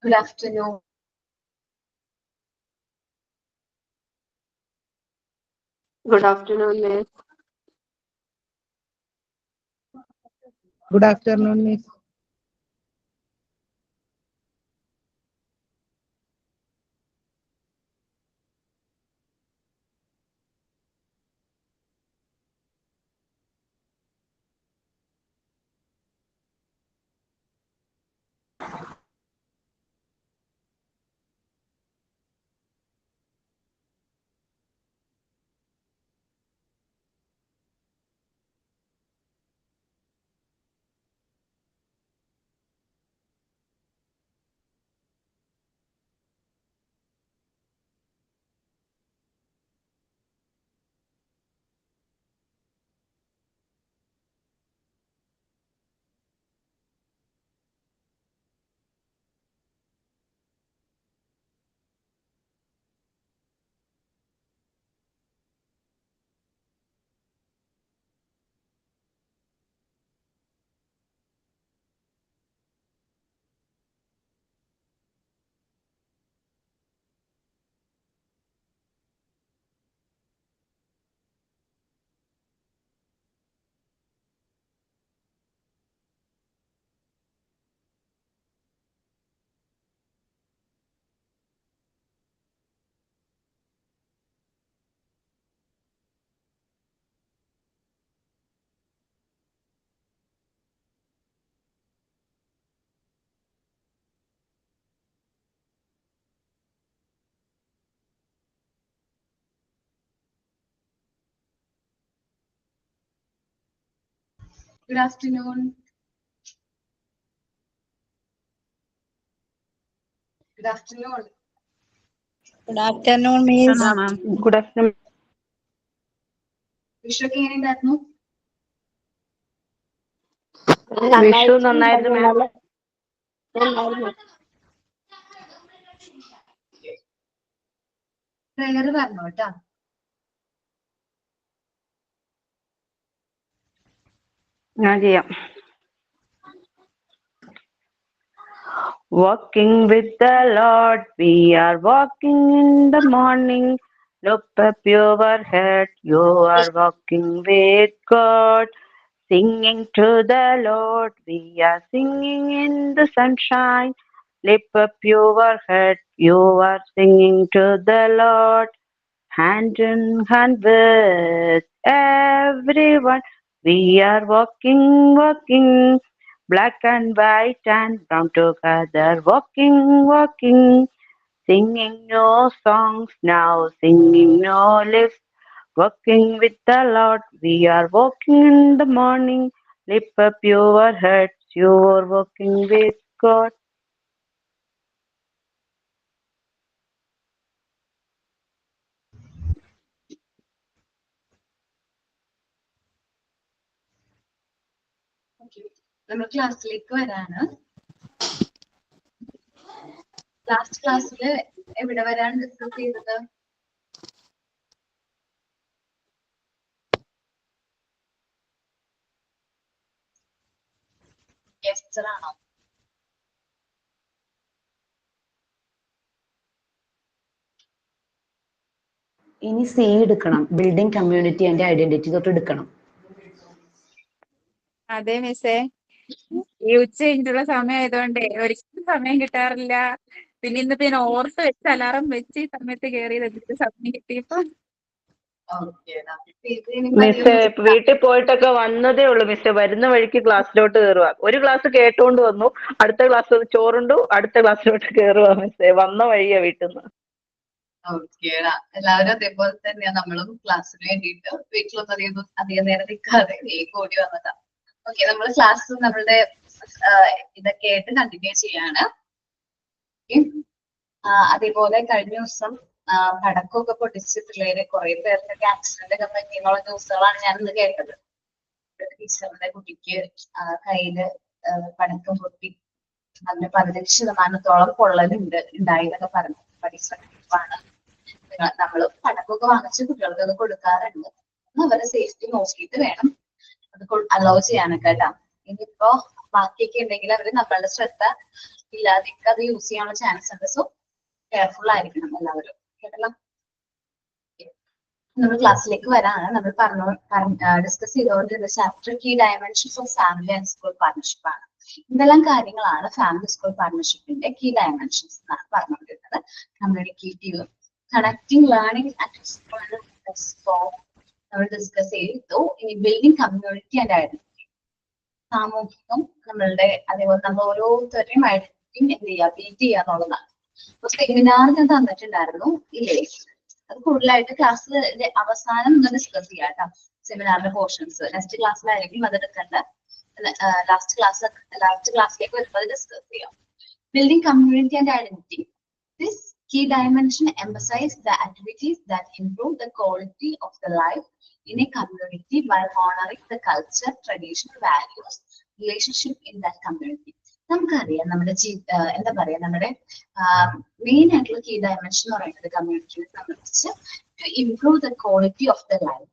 Good afternoon. Good afternoon, Miss. Good afternoon, Miss. Good afternoon. Good afternoon. Good afternoon, Miss. Good afternoon. വിഷുവൊക്കെ എങ്ങനെയുണ്ടായിരുന്നു? വിഷു നന്നായിരുന്നു മാം. Prayer പറഞ്ഞു കേട്ടാ. ഞാൻ ചെയ്യാം. Walking with the Lord, we are walking in the morning. Lift up your head, you are walking with God. Singing to the Lord, we are singing in the sunshine. Lift up your head, you are singing to the Lord. Hand in hand with everyone, we are walking, walking. Black and white and brown together, walking, walking. Singing no songs now, singing no lips. Walking with the Lord, we are walking in the morning. Lift up your heads, you are walking with God. നമ്മൾ ക്ലാസ്സിലേക്ക് വരാണ്. Last ക്ലാസ്സിൽ എവിടെ വരാണ് discuss ചെയ്തത്? ഗസ്റ്റർ ആണോ? ഇനി C എടുക്കണം, ബിൽഡിംഗ് കമ്മ്യൂണിറ്റി ആൻഡ് ഐഡന്റിറ്റി തൊട്ട് എടുക്കണം. അതെ മിസ്സേ, ഈ ഉച്ച കഴിഞ്ഞിട്ടുള്ള സമയം ആയതുകൊണ്ടേ ഒരിക്കലും സമയം കിട്ടാറില്ല. പിന്നെ ഇന്ന് പിന്നെ ഓർത്ത് വെച്ച് അലാറം വെച്ച് ഈ സമയത്ത് കയറിയത് എന്നിട്ട് സമയം കിട്ടിയപ്പോ മിസ്സേ വീട്ടിൽ പോയിട്ടൊക്കെ വന്നതേ ഉള്ളൂ മിസ്സേ. വരുന്ന വഴിക്ക് ക്ലാസ്സിലോട്ട് കയറുക. ഒരു ക്ലാസ് കേട്ടോണ്ട് വന്നു, അടുത്ത ക്ലാസ് ചോറുണ്ടു, അടുത്ത ക്ലാസ്സിലോട്ട് കയറുക മിസ്സേ. വന്ന വഴിയാ വീട്ടിൽ നിന്ന്. ഓക്കേടാ, എല്ലാവരും അതേപോലെ തന്നെയാ. നമ്മളും ക്ലാസ്സിന് വേണ്ടിയിട്ട് വീട്ടിലൊന്നും അധികം നേരം നിൽക്കാതെ വേഗം ഓടി വന്നതാ. ഓക്കെ, നമ്മൾ ക്ലാസ് നമ്മളുടെ ഇതൊക്കെ ആയിട്ട് കണ്ടിന്യൂ ചെയ്യാണ്. അതേപോലെ കഴിഞ്ഞ ദിവസം പടക്കമൊക്കെ പൊട്ടിച്ച് പിള്ളേര് കുറെ പേർക്കൊക്കെ ആക്സിഡന്റ് ഒക്കെ പറ്റിയുള്ള ന്യൂസുകളാണ് ഞാൻ ഇന്ന് കേട്ടത്. ടീച്ചറുടെ കുട്ടിക്ക് കയ്യില് പടക്കം പൊട്ടി അതിന് 15% പൊള്ളലുണ്ട് ഉണ്ടായിന്നൊക്കെ പറഞ്ഞു. പഠിച്ചാണ് നമ്മൾ പടക്കമൊക്കെ വാങ്ങിച്ച് കുട്ടികൾക്കൊക്കെ കൊടുക്കാറുണ്ട്. അവരുടെ സേഫ്റ്റി നോക്കിയിട്ട് വേണം അത് അലോ ചെയ്യാനൊക്കെ കേട്ടാ. ഇനിയിപ്പോ ബാക്കിയൊക്കെ ഉണ്ടെങ്കിൽ അവര് നമ്മളുടെ ശ്രദ്ധ ഇല്ലാതെയൊക്കെ അത് യൂസ് ചെയ്യാനുള്ള ചാൻസ് ഉണ്ട്. സോ കെയർഫുൾ ആയിരിക്കണം എല്ലാവരും. കേട്ടല്ലോ? നമ്മൾ ക്ലാസ്സിലേക്ക് വരാണ്. നമ്മൾ ഡിസ്കസ് ചെയ്തുകൊണ്ടിരുന്ന chapter key dimensions of family and school partnership ആണ്. എന്തെല്ലാം കാര്യങ്ങളാണ് ഫാമിലി സ്കൂൾ പാർട്ണർഷിപ്പിന്റെ കീ ഡയമെൻഷൻസ് എന്നാണ് പറഞ്ഞുകൊണ്ടിരുന്നത്. Communicative, connecting learning at school നമ്മൾ ഡിസ്കസ് ചെയ്തു. ഇനി ബിൽഡിംഗ് കമ്മ്യൂണിറ്റി ആൻഡ് ഐഡന്റിറ്റി, സാമൂഹികം നമ്മളുടെ, അതേപോലെ നമ്മൾ ഓരോരുത്തരുടെയും ഐഡന്റിറ്റി എന്ത് ചെയ്യുക, ബിൽഡ് ചെയ്യുക എന്നുള്ളതാണ്. അപ്പൊ സെമിനാർ ഞാൻ തന്നിട്ടുണ്ടായിരുന്നു ഇല്ലേ? അത് കൂടുതലായിട്ട് ക്ലാസ്സിന്റെ അവസാനം ഒന്ന് ഡിസ്കസ് ചെയ്യാം കേട്ടോ. സെമിനാറിന്റെ പോർഷൻസ് നെക്സ്റ്റ് ക്ലാസ്സിലായിരിക്കും അത് എടുക്കേണ്ട. ലാസ്റ്റ് ക്ലാസ്സിലേക്ക് വരുമ്പോൾ ഡിസ്കസ് ചെയ്യാം. Building community and identity. This key dimension emphasize the activities that improve the quality of the life in a community by honoring the culture, tradition, values, relationship in that community. നമുക്കറിയാം നമ്മുടെ എന്താ പറയാ, നമ്മുടെ main ആയിട്ടുള്ള key dimension എന്ന് പറയുന്നത് കമ്മ്യൂണിറ്റിയെ സംബന്ധിച്ച് to improve the quality of the life,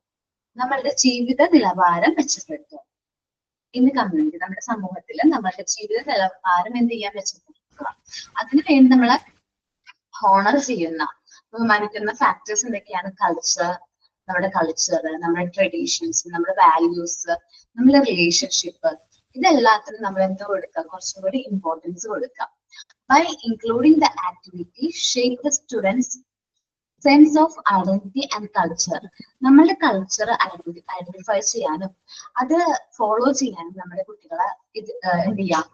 നമ്മളുടെ ജീവിത നിലവാരം മെച്ചപ്പെടുത്തുക. ഇന്ന് കമ്മ്യൂണിറ്റി, നമ്മുടെ സമൂഹത്തിൽ നമ്മളുടെ ജീവിത നിലവാരം എന്ത് ചെയ്യാൻ മെച്ചപ്പെടുത്തുക. അതിനു വേണ്ടി നമ്മളെ ഹോണർ ചെയ്യുന്ന, ബഹുമാനിക്കുന്ന ഫാക്ടേഴ്സ് എന്തൊക്കെയാണ്? നമ്മുടെ കൾച്ചർ, നമ്മുടെ ട്രഡീഷൻസ്, നമ്മുടെ വാല്യൂസ്, നമ്മുടെ റിലേഷൻഷിപ്പ്, ഇതെല്ലാത്തിനും നമ്മൾ എന്തോ കൊടുക്കാം, കുറച്ചും കൂടി ഇമ്പോർട്ടൻസ് കൊടുക്കാം. By including the activity shape the students sense of identity and culture. നമ്മളുടെ കൾച്ചർ ഐഡന്റിഫൈ ചെയ്യാനും അത് ഫോളോ ചെയ്യാനും നമ്മുടെ കുട്ടികളെ എന്ത് ചെയ്യാം,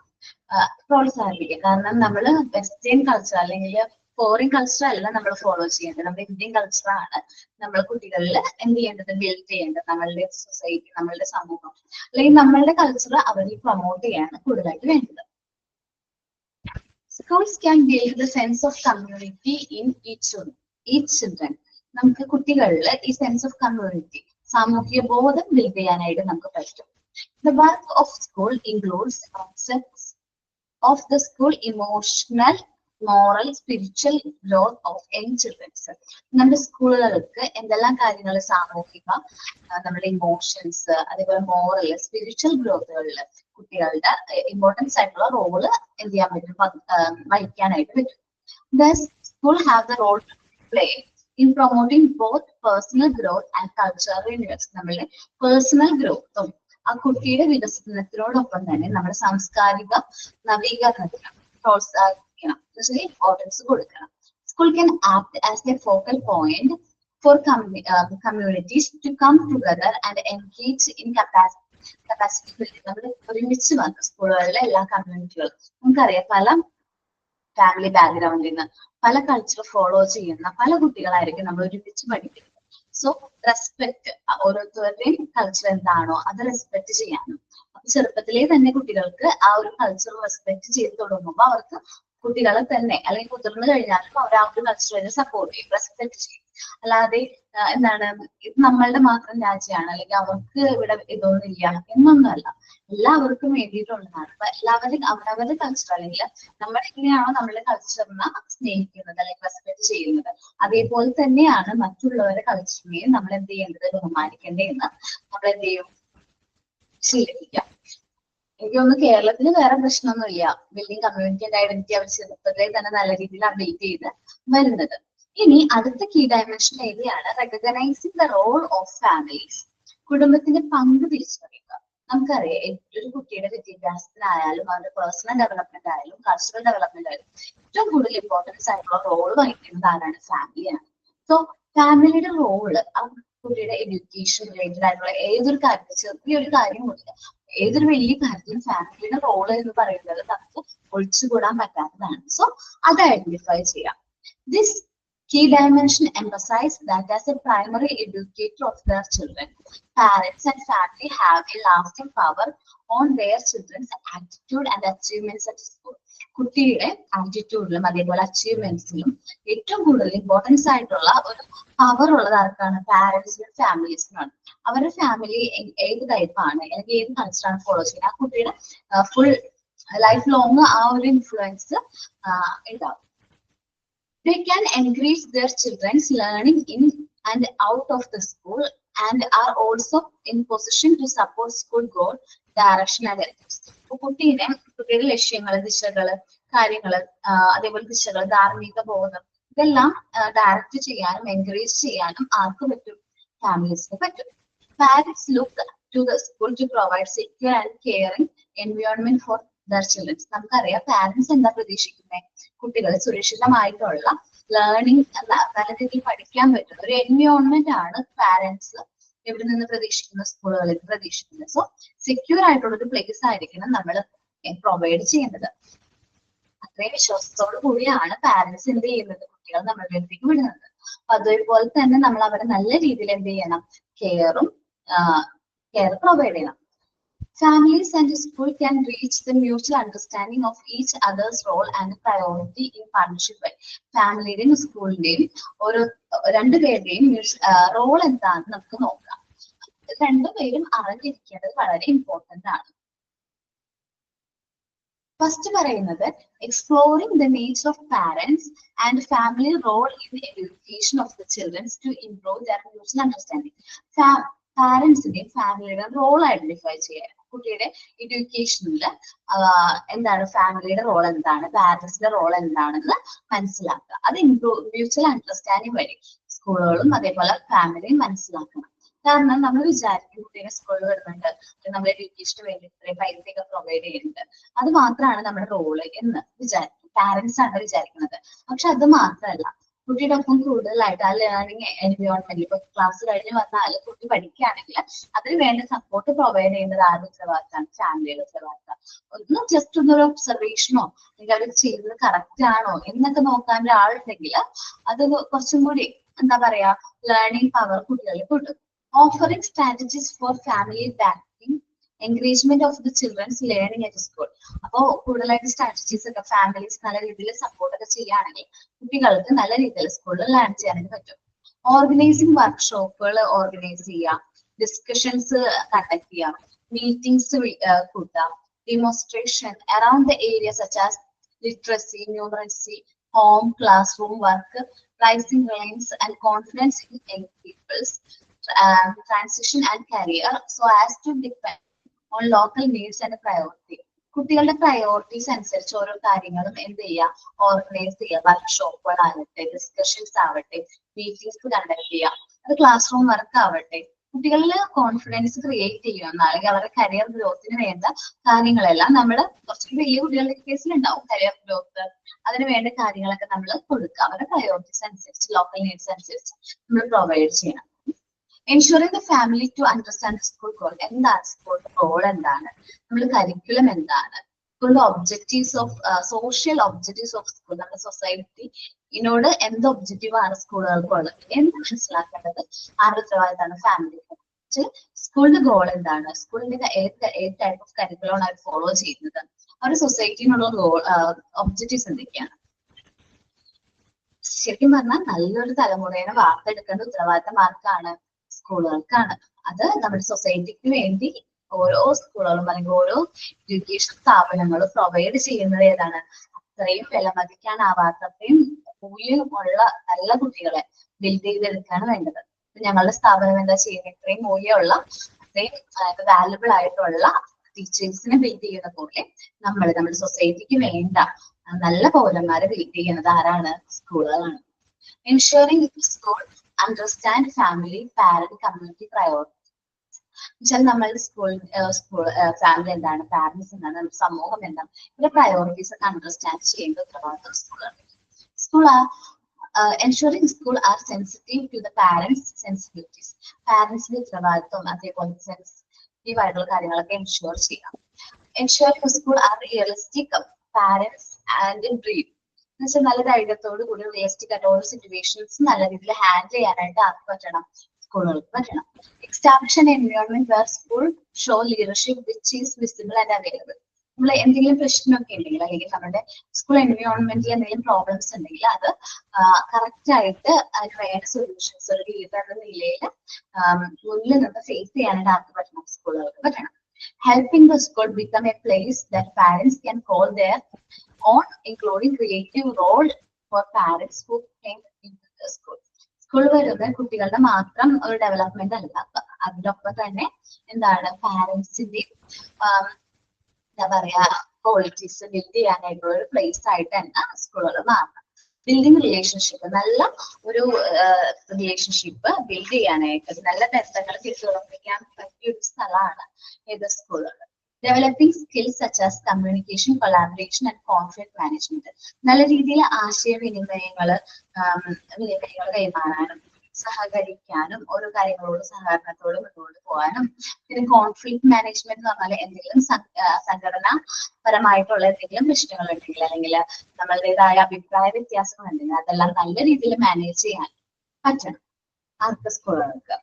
പ്രോത്സാഹിപ്പിക്കുക. കാരണം നമ്മൾ വെസ്റ്റേൺ കൾച്ചർ അല്ലെങ്കിൽ ഫോറിൻ കൾച്ചർ അല്ല നമ്മൾ ഫോളോ ചെയ്യേണ്ടത്, നമ്മുടെ ഇന്ത്യൻ കൾച്ചറാണ് നമ്മൾ കുട്ടികളിൽ എന്ത് ചെയ്യേണ്ടത്, ബിൽഡ് ചെയ്യേണ്ടത്. നമ്മളുടെ സൊസൈറ്റി, നമ്മളുടെ സമൂഹം അല്ലെങ്കിൽ നമ്മളുടെ കൾച്ചർ അവരിൽ പ്രൊമോട്ട് ചെയ്യാണ് കൂടുതലായിട്ട് വേണ്ടത്. Schools can build the sense of community in each children. നമുക്ക് കുട്ടികളിൽ ഈ സെൻസ് ഓഫ് കമ്മ്യൂണിറ്റി, സാമൂഹിക ബോധം ബിൽഡ് ചെയ്യാനായിട്ട് നമുക്ക് പറ്റും. The work of school includes concepts of the school emotional, moral, spiritual growth of young children. നമ്മുടെ സ്കൂളുകൾക്ക് എന്തെല്ലാം കാര്യങ്ങൾ, സാമൂഹിക, നമ്മുടെ ഇമോഷൻസ്, അതേപോലെ മോറൽ, സ്പിരിച്വൽ ഗ്രോത്തുകളിൽ കുട്ടികളുടെ ഇമ്പോർട്ടൻസ് ആയിട്ടുള്ള റോള് എന്ത് ചെയ്യാൻ പറ്റും, വഹിക്കാനായിട്ട് പറ്റും. Thus, school have the role to play in promoting both personal growth and cultural renewal. നമ്മളുടെ പേഴ്സണൽ ഗ്രോത്തും ആ കുട്ടിയുടെ വികസനത്തിനോടൊപ്പം തന്നെ നമ്മുടെ സാംസ്കാരിക നവീകരണത്തിനും പ്രോത്സാഹിപ്പിക്കണം, ഇമ്പോർട്ടൻസ് കൊടുക്കണം. School can act as a focal point for communities to come together and engage in capacity building. നമ്മൾ ഒരുമിച്ച് വന്ന സ്കൂളുകളിലെ എല്ലാ കമ്മ്യൂണിറ്റികളും, നമുക്കറിയാം പല ഫാമിലി ബാക്ക്ഗ്രൗണ്ടിൽ നിന്ന്, പല കൾച്ചർ ഫോളോ ചെയ്യുന്ന പല കുട്ടികളായിരിക്കും നമ്മൾ ഒരുമിച്ച് പഠിക്കുന്നത്. സോ റെസ്പെക്ട്, ഓരോരുത്തരുടെയും കൾച്ചർ എന്താണോ അത് റെസ്പെക്ട് ചെയ്യാനും, അപ്പൊ ചെറുപ്പത്തിലേ തന്നെ കുട്ടികൾക്ക് ആ ഒരു കൾച്ചർ റെസ്പെക്ട് ചെയ്ത് തുടങ്ങുമ്പോൾ അവർക്ക് കുട്ടികളെ തന്നെ അല്ലെങ്കിൽ മുതിർന്നു കഴിഞ്ഞാലും അവർ ആ ഒരു കൾച്ചറിനെ സപ്പോർട്ട് ചെയ്യും, റെസ്പെക്ട് ചെയ്യും. അല്ലാതെ എന്താണ്, ഇത് നമ്മളുടെ മാത്രം രാജ്യമാണ് അല്ലെങ്കിൽ അവർക്ക് ഇവിടെ ഇതൊന്നുമില്ല എന്നൊന്നുമല്ല, എല്ലാവർക്കും വേണ്ടിയിട്ടുള്ളതാണ്. അപ്പൊ എല്ലാവരും അവരവരുടെ കൾച്ചർ അല്ലെങ്കിൽ നമ്മൾ എങ്ങനെയാണോ നമ്മളുടെ കൾച്ചറിനെ സ്നേഹിക്കുന്നത് അല്ലെങ്കിൽ റെസ്പെക്ട് ചെയ്യുന്നത്, അതേപോലെ തന്നെയാണ് മറ്റുള്ളവരുടെ കൾച്ചറിനെയും നമ്മൾ എന്ത് ചെയ്യേണ്ടത്, ബഹുമാനിക്കേണ്ടതെന്ന് നമ്മൾ എന്ത് ചെയ്യും, ശീലിപ്പിക്കാം. എനിക്ക് തോന്നുന്നു കേരളത്തിൽ വേറെ പ്രശ്നമൊന്നുമില്ല, ബിൽഡിംഗ് കമ്മ്യൂണിറ്റി ആൻഡ് ഐഡന്റിറ്റി അവർ ചെറുപ്പത്തിലെ തന്നെ നല്ല രീതിയിൽ അപ്ഡേറ്റ് ചെയ്ത് വരുന്നത്. ഇനി അടുത്ത കീ ഡയമെൻഷൻ ഏരിയയാണ് recognising the role of families. കുടുംബത്തിന്റെ പങ്ക് തിരിച്ചറിയുക. നമുക്കറിയാം ഒരു കുട്ടിയുടെ വിദ്യാഭ്യാസത്തിനായാലും അവരുടെ പേഴ്സണൽ ഡെവലപ്മെന്റ് ആയാലും കൾച്ചറൽ ഡെവലപ്മെന്റ് ആയാലും ഏറ്റവും കൂടുതൽ ഇമ്പോർട്ടൻസ് ആയിട്ടുള്ള റോൾ വഹിക്കുന്നത് ആരാണ്, ഫാമിലിയാണ്. സോ ഫാമിലിയുടെ റോള് ആ കുട്ടിയുടെ എഡ്യൂക്കേഷൻ റിലേറ്റഡ് ആയിട്ടുള്ള ഏതൊരു കാര്യത്തിൽ, ചെറിയൊരു കാര്യമില്ല, ഏതൊരു വലിയ കാര്യത്തിലും ഫാമിലിയുടെ റോള് എന്ന് പറയുന്നത് നമുക്ക് ഒഴിച്ചുകൂടാൻ പറ്റാത്തതാണ്. സോ അത് ഐഡന്റിഫൈ ചെയ്യാം. This key dimension emphasize that as a primary educator of their children, parents and family have a lasting power on their children's attitude and achievements at school. കുട്ടിയുടെ ആറ്റിറ്റ്യൂഡിലും അതേപോലെ അച്ചീവ്മെന്റ്സിലും ഏറ്റവും കൂടുതൽ ഇമ്പോർട്ടൻസ് ആയിട്ടുള്ള ഒരു പവർ ഉള്ളത് ആർക്കാണ്, പാരന്റ്സിനും ഫാമിലീസിനാണ്. അവരുടെ ഫാമിലി ഏത് ടൈപ്പാണ് അല്ലെങ്കിൽ ഏത് കൾച്ചറാണ് ഫോളോ ചെയ്യുന്നത്, ആ കുട്ടിയുടെ ഫുൾ ലൈഫ് ലോങ് ആ ഒരു ഇൻഫ്ലുവൻസ് ഉണ്ടാവും. They can encourage their children's learning in and out of the school and are also in position to support school goal, direction and ethics. കുട്ടിയുടെ ലക്ഷ്യങ്ങള്, ദിശകള്, കാര്യങ്ങള്, അതേപോലെ ദിശകൾ, ധാർമ്മിക ബോധം, ഇതെല്ലാം ഡയറക്റ്റ് ചെയ്യാനും എൻകറേജ് ചെയ്യാനും ആർക്ക് പറ്റും? ഫാമിലീസിന് പറ്റും. Parents look to the school to provide secure and caring environment for their childrens. നമുക്കറിയാം പാരന്റ്സ് എന്താ പ്രതീക്ഷിക്കുന്നത്? കുട്ടികൾ സുരക്ഷിതമായിട്ടുള്ള ലേണിംഗ്, നല്ല രീതിയിൽ പഠിക്കാൻ പറ്റുന്ന ഒരു എൻവയോൺമെന്റ് ആണ് പാരന്റ്സ് എവിടെ നിന്ന് പ്രതീക്ഷിക്കുന്ന? സ്കൂളുകളിൽ പ്രതീക്ഷിക്കുന്നത്. സോ സെക്യൂർ ആയിട്ടുള്ള ഒരു പ്ലേസ് ആയിരിക്കണം നമ്മൾ പ്രൊവൈഡ് ചെയ്യുന്നത്. അത്രയും വിശ്വാസത്തോടു കൂടിയാണ് പാരന്റ്സ് എന്ത് ചെയ്യുന്നത്? കുട്ടികൾ നമ്മളുടെ അടുത്തേക്ക് വിടുന്നത്. അപ്പൊ അതേപോലെ തന്നെ നമ്മൾ അവരെ നല്ല രീതിയിൽ എന്ത് ചെയ്യണം? കെയർ പ്രൊവൈഡ് ചെയ്യണം. Families and school can reach the mutual understanding of each other's role and priority in partnership. ഫാമിലിയുടെയും സ്കൂളിന്റെയും ഓരോ രണ്ടുപേരുടെയും റോൾ എന്താണെന്ന് നമുക്ക് നോക്കാം. രണ്ടുപേരും അറിഞ്ഞിരിക്കേണ്ടത് വളരെ ഇമ്പോർട്ടന്റ് ആണ്. ഫസ്റ്റ് പറയുന്നത് exploring the needs of parents and family role in the education of the childrens to improve their mutual understanding. പാരന്റ്സിന്റെയും ഫാമിലിയുടെയും റോൾ ഐഡന്റിഫൈ ചെയ്യാൻ, കുട്ടിയുടെ എഡ്യൂക്കേഷനിൽ എന്താണ് ഫാമിലിയുടെ റോൾ എന്താണ്, പാരന്റ്സിന്റെ റോൾ എന്താണെന്ന് മനസ്സിലാക്കുക. അത് മ്യൂച്വൽ അണ്ടർസ്റ്റാൻഡിങ് വഴി സ്കൂളുകളും അതേപോലെ ഫാമിലിയും മനസ്സിലാക്കണം. കാരണം നമ്മൾ വിചാരിക്കും കുട്ടീനെ സ്കൂളിൽ വരുന്നുണ്ട്, നമ്മുടെ എഡ്യൂക്കേഷന് വേണ്ടി ഇത്രയും പൈസയൊക്കെ പ്രൊവൈഡ് ചെയ്യുന്നുണ്ട്, അത് മാത്രമാണ് നമ്മുടെ റോള് എന്ന് വിചാരിക്കും. പാരന്റ്സ് ആണ് വിചാരിക്കുന്നത്. പക്ഷെ അത് മാത്രമല്ല, കുട്ടിയുടെ ഒപ്പം കൂടുതലായിട്ട് ആ ലേണിംഗ് എൻവയോൺമെന്റ്, ഇപ്പൊ ക്ലാസ് കഴിഞ്ഞ് വന്നാൽ കുട്ടി പഠിക്കുകയാണെങ്കിൽ അതിന് വേണ്ട സപ്പോർട്ട് പ്രൊവൈഡ് ചെയ്യുന്നത് ആരുടെ ഉത്തരവാദിത്തമാണ്? ഫാമിലിയുടെ ഉത്തരവാദിത്തം. ഒന്ന് ജസ്റ്റ് ഒന്നൊരു ഒബ്സർവേഷനോ അല്ലെങ്കിൽ അവർ ചെയ്യുന്നത് കറക്റ്റ് ആണോ എന്നൊക്കെ നോക്കാൻ ഒരാളുണ്ടെങ്കിൽ അത് കുറച്ചും കൂടി എന്താ പറയാ ലേണിംഗ് പവർ കുട്ടികളിൽ കിട്ടും. Offering strategies for family backing, encouragement of the children's learning at school. അപ്പോൾ കൂടുതലായിട്ട് സ്ട്രാറ്റജീസ് ഒക്കെ ഫാമിലീസ് നല്ല രീതിയിൽ സപ്പോർട്ട് ഒക്കെ ചെയ്യുകയാണെങ്കിൽ കുട്ടികൾക്ക് നല്ല രീതിയിൽ സ്കൂളിൽ ലേൺ ചെയ്യാനായിട്ട് പറ്റും. ഓർഗനൈസിങ് വർക്ക്ഷോപ്പുകൾ ഓർഗനൈസ് ചെയ്യാം, ഡിസ്കഷൻസ് കണ്ടക്ട് ചെയ്യാം, മീറ്റിംഗ്സ് കൂട്ടാം, demonstration around the area such as literacy, numeracy, home, classroom work, raising range and confidence in young peoples, transition and career so as to depend on local needs and priority. കുട്ടികളുടെ priorities അനുസരിച്ച് ഓരോ കാര്യങ്ങളും എന്ത് ചെയ്യുക? Organise ചെയ്യുക. വർക്ക്ഷോപ്പുകളാവട്ടെ, discussions ആവട്ടെ, meetings conduct ചെയ്യുക, അത് ക്ലാസ് റൂം വർക്ക് ആവട്ടെ. കുട്ടികളിൽ കോൺഫിഡൻസ് ക്രിയേറ്റ് ചെയ്യുക, അല്ലെങ്കിൽ അവരുടെ കരിയർ ഗ്രോത്തിന് വേണ്ട കാര്യങ്ങളെല്ലാം നമ്മൾ കുറച്ച് വലിയ കുട്ടികളുടെ കേസിലുണ്ടാവും കരിയർ ഗ്രോത്ത്, അതിന് വേണ്ട കാര്യങ്ങളൊക്കെ നമ്മൾ കൊടുക്കുക. അവരുടെ പ്രയോറിറ്റീസ് അനുസരിച്ച്, ലോക്കൽ നീഡ്സ് അനുസരിച്ച് നമ്മൾ പ്രൊവൈഡ് ചെയ്യണം. Ensuring the family to understand the school goal. എന്താണ് സ്കൂളിന്റെ റോൾ, എന്താണ് നമ്മുടെ കരിക്കുലം, എന്താണ് സ്കൂളിന്റെ objectives of social objectives of school, നമ്മുടെ സൊസൈറ്റിനോട് എന്ത് ഒബ്ജക്റ്റീവ് ആണ് സ്കൂളുകൾക്കുള്ളത് എന്ന് മനസ്സിലാക്കേണ്ടത് ആരുടെ ഉത്തരവാദിത്തമാണ്? ഫാമിലിക്ക്. സ്കൂളിന്റെ ഗോൾ എന്താണ്, സ്കൂളിന്റെ ഏത് ടൈപ്പ് ഓഫ് കരിക്കുലമാണ് അവർ ഫോളോ ചെയ്യുന്നത്, അവരുടെ സൊസൈറ്റിനുള്ള ഗോൾ ഒബ്ജക്റ്റീവ്സ് എന്തൊക്കെയാണ്. ശരിക്കും പറഞ്ഞാൽ നല്ലൊരു തലമുറയെ വാർത്തെടുക്കേണ്ട ഉത്തരവാദിത്തം ആർക്കാണ്? സ്കൂളുകൾക്കാണ്. അത് നമ്മുടെ സൊസൈറ്റിക്ക് വേണ്ടി ഓരോ സ്കൂളുകളും അല്ലെങ്കിൽ ഓരോ എഡ്യൂക്കേഷൻ സ്ഥാപനങ്ങളും പ്രൊവൈഡ് ചെയ്യുന്നത് ഏതാണ്? അത്രയും വിലമതിക്കാനാവാത്ത, അത്രയും മൂല്യമുള്ള നല്ല കുട്ടികളെ ബിൽഡ് ചെയ്തെടുക്കാണ് വേണ്ടത്. ഞങ്ങളുടെ സ്ഥാപനം എന്താ ചെയ്യുന്നത്? ഇത്രയും മൂല്യമുള്ള, അത്രയും വാല്യുബിൾ ആയിട്ടുള്ള ടീച്ചേഴ്സിനെ ബിൽഡ് ചെയ്യുന്ന പോലെ നമ്മുടെ സൊസൈറ്റിക്ക് വേണ്ട നല്ല പൗരന്മാരെ ബിൽഡ് ചെയ്യുന്നത് ആരാണ്? സ്കൂളുകളാണ്. Ensuring school understand family, parent, community priorities. വെച്ചാൽ നമ്മളുടെ ഫാമിലി എന്താണ്, പാരന്റ്സ് എന്താണ്, നമ്മുടെ സമൂഹം എന്താണ്, ഇതിന്റെ പ്രയോറിറ്റീസ് ഒക്കെ അണ്ടർസ്റ്റാൻഡ് ചെയ്യേണ്ട ഉത്തരവാദിത്തം school ensuring school are sensitive to the parents' sensitivities. പാരന്റ്സിന്റെ ഉത്തരവാദിത്വം അതേപോലെ സെൻസിറ്റീവ് ആയിട്ടുള്ള കാര്യങ്ങളൊക്കെ എൻഷുർ ചെയ്യാം. Ensuring school are realistic, parents and in brief. എന്നുവെച്ചാൽ നല്ല ധൈര്യത്തോടു കൂടി റിയലിസ്റ്റിക് ആയിട്ട് ഓരോ സിറ്റുവേഷൻസ് നല്ല രീതിയിൽ ഹാൻഡിൽ ചെയ്യാനായിട്ട് ആർക്ക് പറ്റണം? സ്കൂളുകൾക്ക് പറ്റണം. Establish an environment where school show leadership which is visible and available. നമ്മൾ എന്തെങ്കിലും പ്രശ്നമൊക്കെ ഉണ്ടെങ്കിൽ അല്ലെങ്കിൽ നമ്മുടെ സ്കൂൾ എൻവയോൺമെന്റിൽ എന്തെങ്കിലും പ്രോബ്ലംസ് ഉണ്ടെങ്കിൽ അത് കറക്റ്റ് ആയിട്ട് അതിന് വേണ്ട സൊല്യൂഷൻസ് ഒരു ലീഡർ എന്ന നിലയിൽ മുന്നിൽ നിന്ന് ഫേസ് ചെയ്യാനായിട്ട് ആർക്ക് പറ്റണം? സ്കൂളുകൾക്ക് പറ്റണം. Helping the school become a place that parents can call their own, including creative role for parents who came into the school. School വരുന്നത് കുട്ടികളുടെ മാത്രം ഒരു ഡെവലപ്മെന്റ് അല്ല, അതിനൊപ്പം തന്നെ എന്താണ് പാരന്റ്സിന്റെ എന്താ പറയാ ക്വാളിറ്റീസ് ബിൽഡ് ചെയ്യാനായിട്ടുള്ള ഒരു പ്ലേസ് ആയിട്ട് തന്നെ സ്കൂളുകൾ മാറണം. ബിൽഡിംഗ് റിലേഷൻഷിപ്പ്, നല്ല ഒരു റിലേഷൻഷിപ്പ് ബിൽഡ് ചെയ്യാനായിട്ട്, നല്ല ബന്ധങ്ങൾ കെട്ടിയുറപ്പിക്കാൻ പറ്റിയ ഒരു സ്ഥലമാണ് ഏത് സ്കൂളുകൾ. Developing skills such as communication, collaboration and conflict management. നല്ല രീതിയിൽ ആശയവിനിമയങ്ങൾ കൈമാറാനും സഹകരിക്കാനും ഓരോ കാര്യങ്ങളോട് സഹകരണത്തോട് മുന്നോട്ട് പോകാനും. പിന്നെ കോൺഫ്ലിക്ട് മാനേജ്മെന്റ് എന്ന് പറഞ്ഞാൽ എന്തെങ്കിലും സംഘടനാപരമായിട്ടുള്ള എന്തെങ്കിലും പ്രശ്നങ്ങൾ ഉണ്ടെങ്കിൽ അല്ലെങ്കിൽ നമ്മളുടേതായ അഭിപ്രായ വ്യത്യാസങ്ങൾ ഉണ്ടെങ്കിൽ അതെല്ലാം നല്ല രീതിയിൽ മാനേജ് ചെയ്യാൻ പറ്റണം ആർക്ക് സ്കൂളുകൾക്ക്.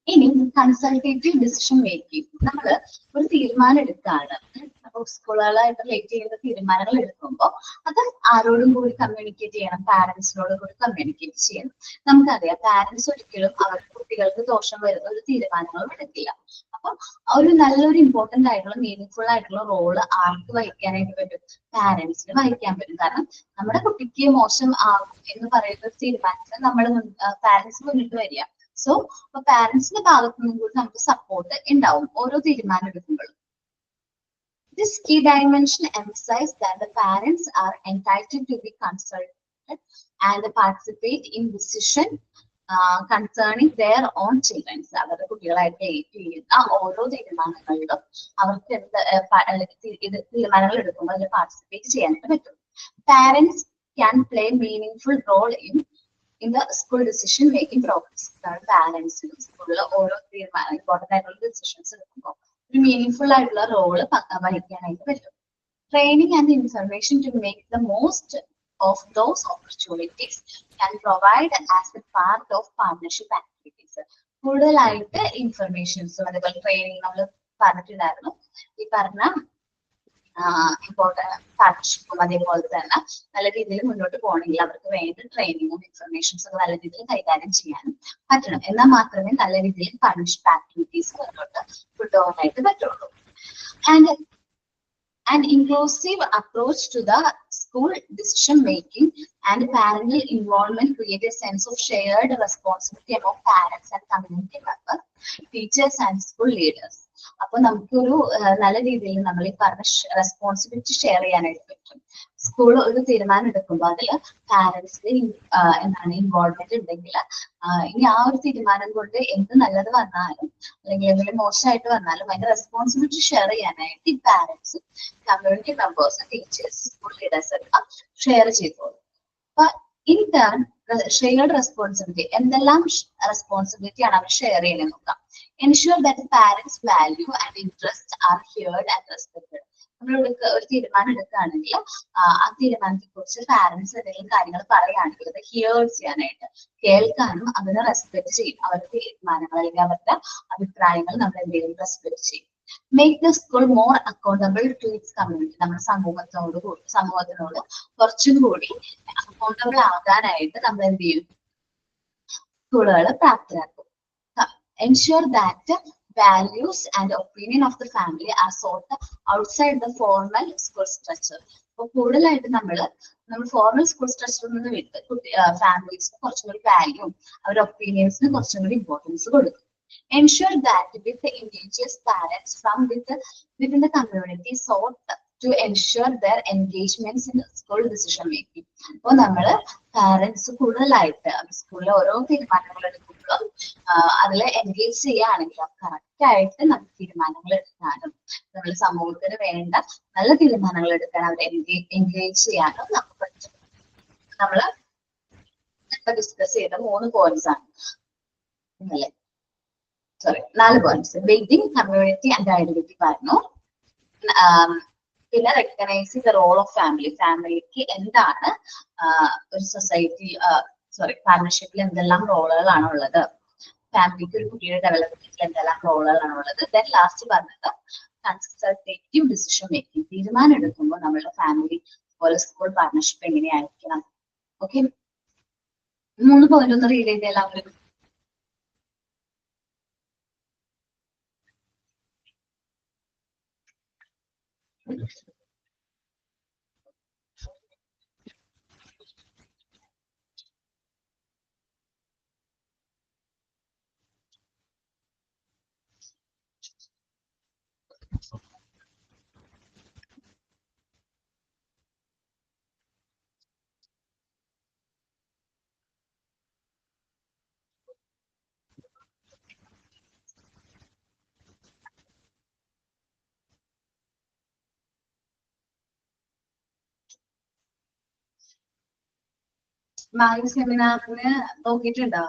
ഇനി കൺസൾട്ടേറ്റീവ് ഡിസിഷൻ മേക്കിംഗ്. നമ്മൾ ഒരു തീരുമാനം എടുക്കുകയാണ്, അപ്പൊ സ്കൂളുകളായിട്ട് റിലേറ്റ് ചെയ്യുന്ന തീരുമാനങ്ങൾ എടുക്കുമ്പോൾ അത് ആരോടും കൂടി കമ്മ്യൂണിക്കേറ്റ് ചെയ്യണം, പാരന്റ്സിനോട് കൂടി കമ്മ്യൂണിക്കേറ്റ് ചെയ്യണം. നമുക്കറിയാം പാരന്റ്സ് ഒരിക്കലും അവർക്ക് കുട്ടികൾക്ക് ദോഷം വരുന്ന ഒരു തീരുമാനങ്ങളും എടുക്കില്ല. അപ്പൊ ഒരു നല്ലൊരു ഇമ്പോർട്ടന്റ് ആയിട്ടുള്ള മീനിങ് ആയിട്ടുള്ള റോള് ആർക്ക് വഹിക്കാനായിട്ട് പറ്റും? പാരന്റ്സിന് വഹിക്കാൻ പറ്റും. കാരണം നമ്മുടെ കുട്ടിക്ക് മോശം ആകും എന്ന് പറയുന്ന ഒരു തീരുമാനത്തിന് നമ്മൾ പാരന്റ്സ് മുന്നിട്ട് വരിക. സോ അപ്പൊ പാരന്റ്സിന്റെ ഭാഗത്തു നിന്നും കൂടി നമുക്ക് സപ്പോർട്ട് ഉണ്ടാവും ഓരോ തീരുമാനം എടുക്കുമ്പോഴും. This key dimension emphasizes that the parents are entitled to be consulted and participate in decision concerning their own children. അവരുടെ കുട്ടികളായിട്ട് ചെയ്യുന്ന ഓരോ തീരുമാനങ്ങളിലും അവർക്ക് തീരുമാനങ്ങൾ എടുക്കുമ്പോൾ അതിൽ പാർട്ടിസിപ്പേറ്റ് ചെയ്യാനായിട്ട് പറ്റും. Parents can play meaningful role in the school decision making process. പാരന്റ്സിനും സ്കൂളിൽ ഓരോ തീരുമാനം ഇമ്പോർട്ടന്റ് ആയിട്ടുള്ള ഡിസിഷൻസ് എടുക്കുമ്പോൾ ഒരു മീനിങ് ആയിട്ടുള്ള റോള് വഹിക്കാനായിട്ട് പറ്റും. Training and information to make the most of those opportunities can provide as a part of partnership activities. കൂടുതലായിട്ട് ഇൻഫർമേഷൻസും അതേപോലെ ട്രെയിനിങ് നമ്മൾ പറഞ്ഞിട്ടുണ്ടായിരുന്നു. ഈ പറഞ്ഞ ഇമ്പോർട്ടന്റ് പാർട്ണർഷിപ്പും അതേപോലെ തന്നെ നല്ല രീതിയിൽ മുന്നോട്ട് പോകണമെങ്കിൽ അവർക്ക് വേണ്ട ട്രെയിനിങ്ങും ഇൻഫർമേഷൻസും ഒക്കെ നല്ല രീതിയിൽ കൈകാര്യം ചെയ്യാനും പറ്റണം. എന്നാൽ മാത്രമേ നല്ല രീതിയിൽ പാർട്ണർഷിപ്പ് ആക്ടിവിറ്റീസ് മുന്നോട്ട് കൊണ്ടുപോകാനായിട്ട് പറ്റുള്ളൂ. And an inclusive approach to the school decision making and parental involvement create a sense of shared responsibility among parents and community members, teachers and school leaders. അപ്പൊ നമുക്കൊരു നല്ല രീതിയിൽ നമ്മൾ ഈ പറഞ്ഞ റെസ്പോൺസിബിലിറ്റി ഷെയർ ചെയ്യാനായിട്ട് പറ്റും. സ്കൂൾ ഒരു തീരുമാനം എടുക്കുമ്പോൾ അതിൽ പാരന്റ്സിന്റെ ഇൻവോൾവ്മെന്റ് ഉണ്ടെങ്കിൽ ഇനി ആ ഒരു തീരുമാനം കൊണ്ട് എന്ത് നല്ലത് വന്നാലും അല്ലെങ്കിൽ എന്തെങ്കിലും മോശമായിട്ട് വന്നാലും അതിന്റെ റെസ്പോൺസിബിലിറ്റി ഷെയർ ചെയ്യാനായിട്ട് ഈ പാരന്റ്സും കമ്മ്യൂണിറ്റി മെമ്പേഴ്സും ടീച്ചേഴ്സ് സ്കൂൾ ലീഡേഴ്സ് ഒക്കെ ഷെയർ ചെയ്തോളൂ. അപ്പൊ ഇൻ ടേൺ ഷെയർഡ് റെസ്പോൺസിബിലിറ്റി, എന്തെല്ലാം റെസ്പോൺസിബിലിറ്റി ആണ് അവർ ഷെയർ ചെയ്യുന്നത് നോക്കാം. Ensure that the parents' value and interests are heard and respected. നമ്മൾ ഒരു തീരുമാനം എടുക്കുകയാണെങ്കിൽ ആ തീരുമാനത്തെ കുറിച്ച് പാരന്റ്സ് എന്തെങ്കിലും കാര്യങ്ങൾ പറയുകയാണെങ്കിൽ അത് ഹിയർ ചെയ്യാനായിട്ട് കേൾക്കാനും അതിനെ റെസ്പെക്ട് ചെയ്യും. അവരുടെ തീരുമാനങ്ങൾ അല്ലെങ്കിൽ അവരുടെ അഭിപ്രായങ്ങൾ നമ്മൾ എന്തെങ്കിലും റെസ്പെക്ട് ചെയ്യും. Make the school more accountable to its community. നമ്മുടെ സമൂഹത്തിനോട് കുറച്ചും കൂടി അക്കൗണ്ടബിൾ ആകാനായിട്ട് നമ്മൾ എന്ത് ചെയ്യും? സ്കൂളുകളെ പ്രാപ്തരാക്കും. Ensure that values and opinion of the family are sought outside the formal school structure. അപ്പോൾ കൂടുതലായിട്ട് നമ്മൾ ഫോർമൽ സ്കൂൾ സ്ട്രക്ചറിൽ നിന്ന് വിട്ട് ഫാമിലീസിന് കുറച്ചും കൂടി വാല്യൂ അവരുടെ ഒപ്പീനിയൻസിന് കുറച്ചും കൂടി ഇമ്പോർട്ടൻസ് കൊടുക്കും. Ensure that with the indigenous parents from within the community sought to ensure their engagements in school decision making. അപ്പോൾ നമ്മൾ പാരന്റ്സ് കൂടുതലായിട്ട് സ്കൂളിലെ ഓരോ തീരുമാനങ്ങൾ എടുക്കുമ്പോഴും അതിൽ എൻഗേജ് ചെയ്യുകയാണെങ്കിൽ കറക്റ്റ് ആയിട്ട് നമുക്ക് തീരുമാനങ്ങൾ എടുക്കാനും നമ്മൾ സമൂഹത്തിന് വേണ്ട നല്ല തീരുമാനങ്ങൾ എടുക്കാൻ അവരെ എൻഗേജ് ചെയ്യാനും നമുക്ക് പറ്റും. നമ്മൾ ഡിസ്കസ് ചെയ്ത 3 പോയിന്റ്സ് ആണ് അല്ലേ, 4 points. Building community and identity പറഞ്ഞു. പിന്നെ recognising the role of family. ഫാമിലിക്ക് എന്താണ് ഒരു സൊസൈറ്റി പാർട്ണർഷിപ്പിൽ എന്തെല്ലാം റോളുകളാണ് ഉള്ളത്, ഫാമിലിക്ക് ഒരു കുട്ടിയുടെ ഡെവലപ്മെന്റിൽ എന്തെല്ലാം റോളുകളാണ് ഉള്ളത്. ദെൻ ലാസ്റ്റ് പറഞ്ഞത് കൺസൾട്ടേറ്റീവ് ഡിസിഷൻ മേക്കിംഗ്. തീരുമാനം എടുക്കുമ്പോൾ നമ്മളുടെ ഫാമിലി പോലെ സ്കൂൾ പാർട്ണർഷിപ്പ് എങ്ങനെയായിരിക്കണം. ഓക്കെ, 3 പോയിന്റ് ഒന്ന് റീഡ് ചെയ്ത് എല്ലാവരും. മാം സെമിനാറിന് നോക്കിയിട്ടുണ്ടോ?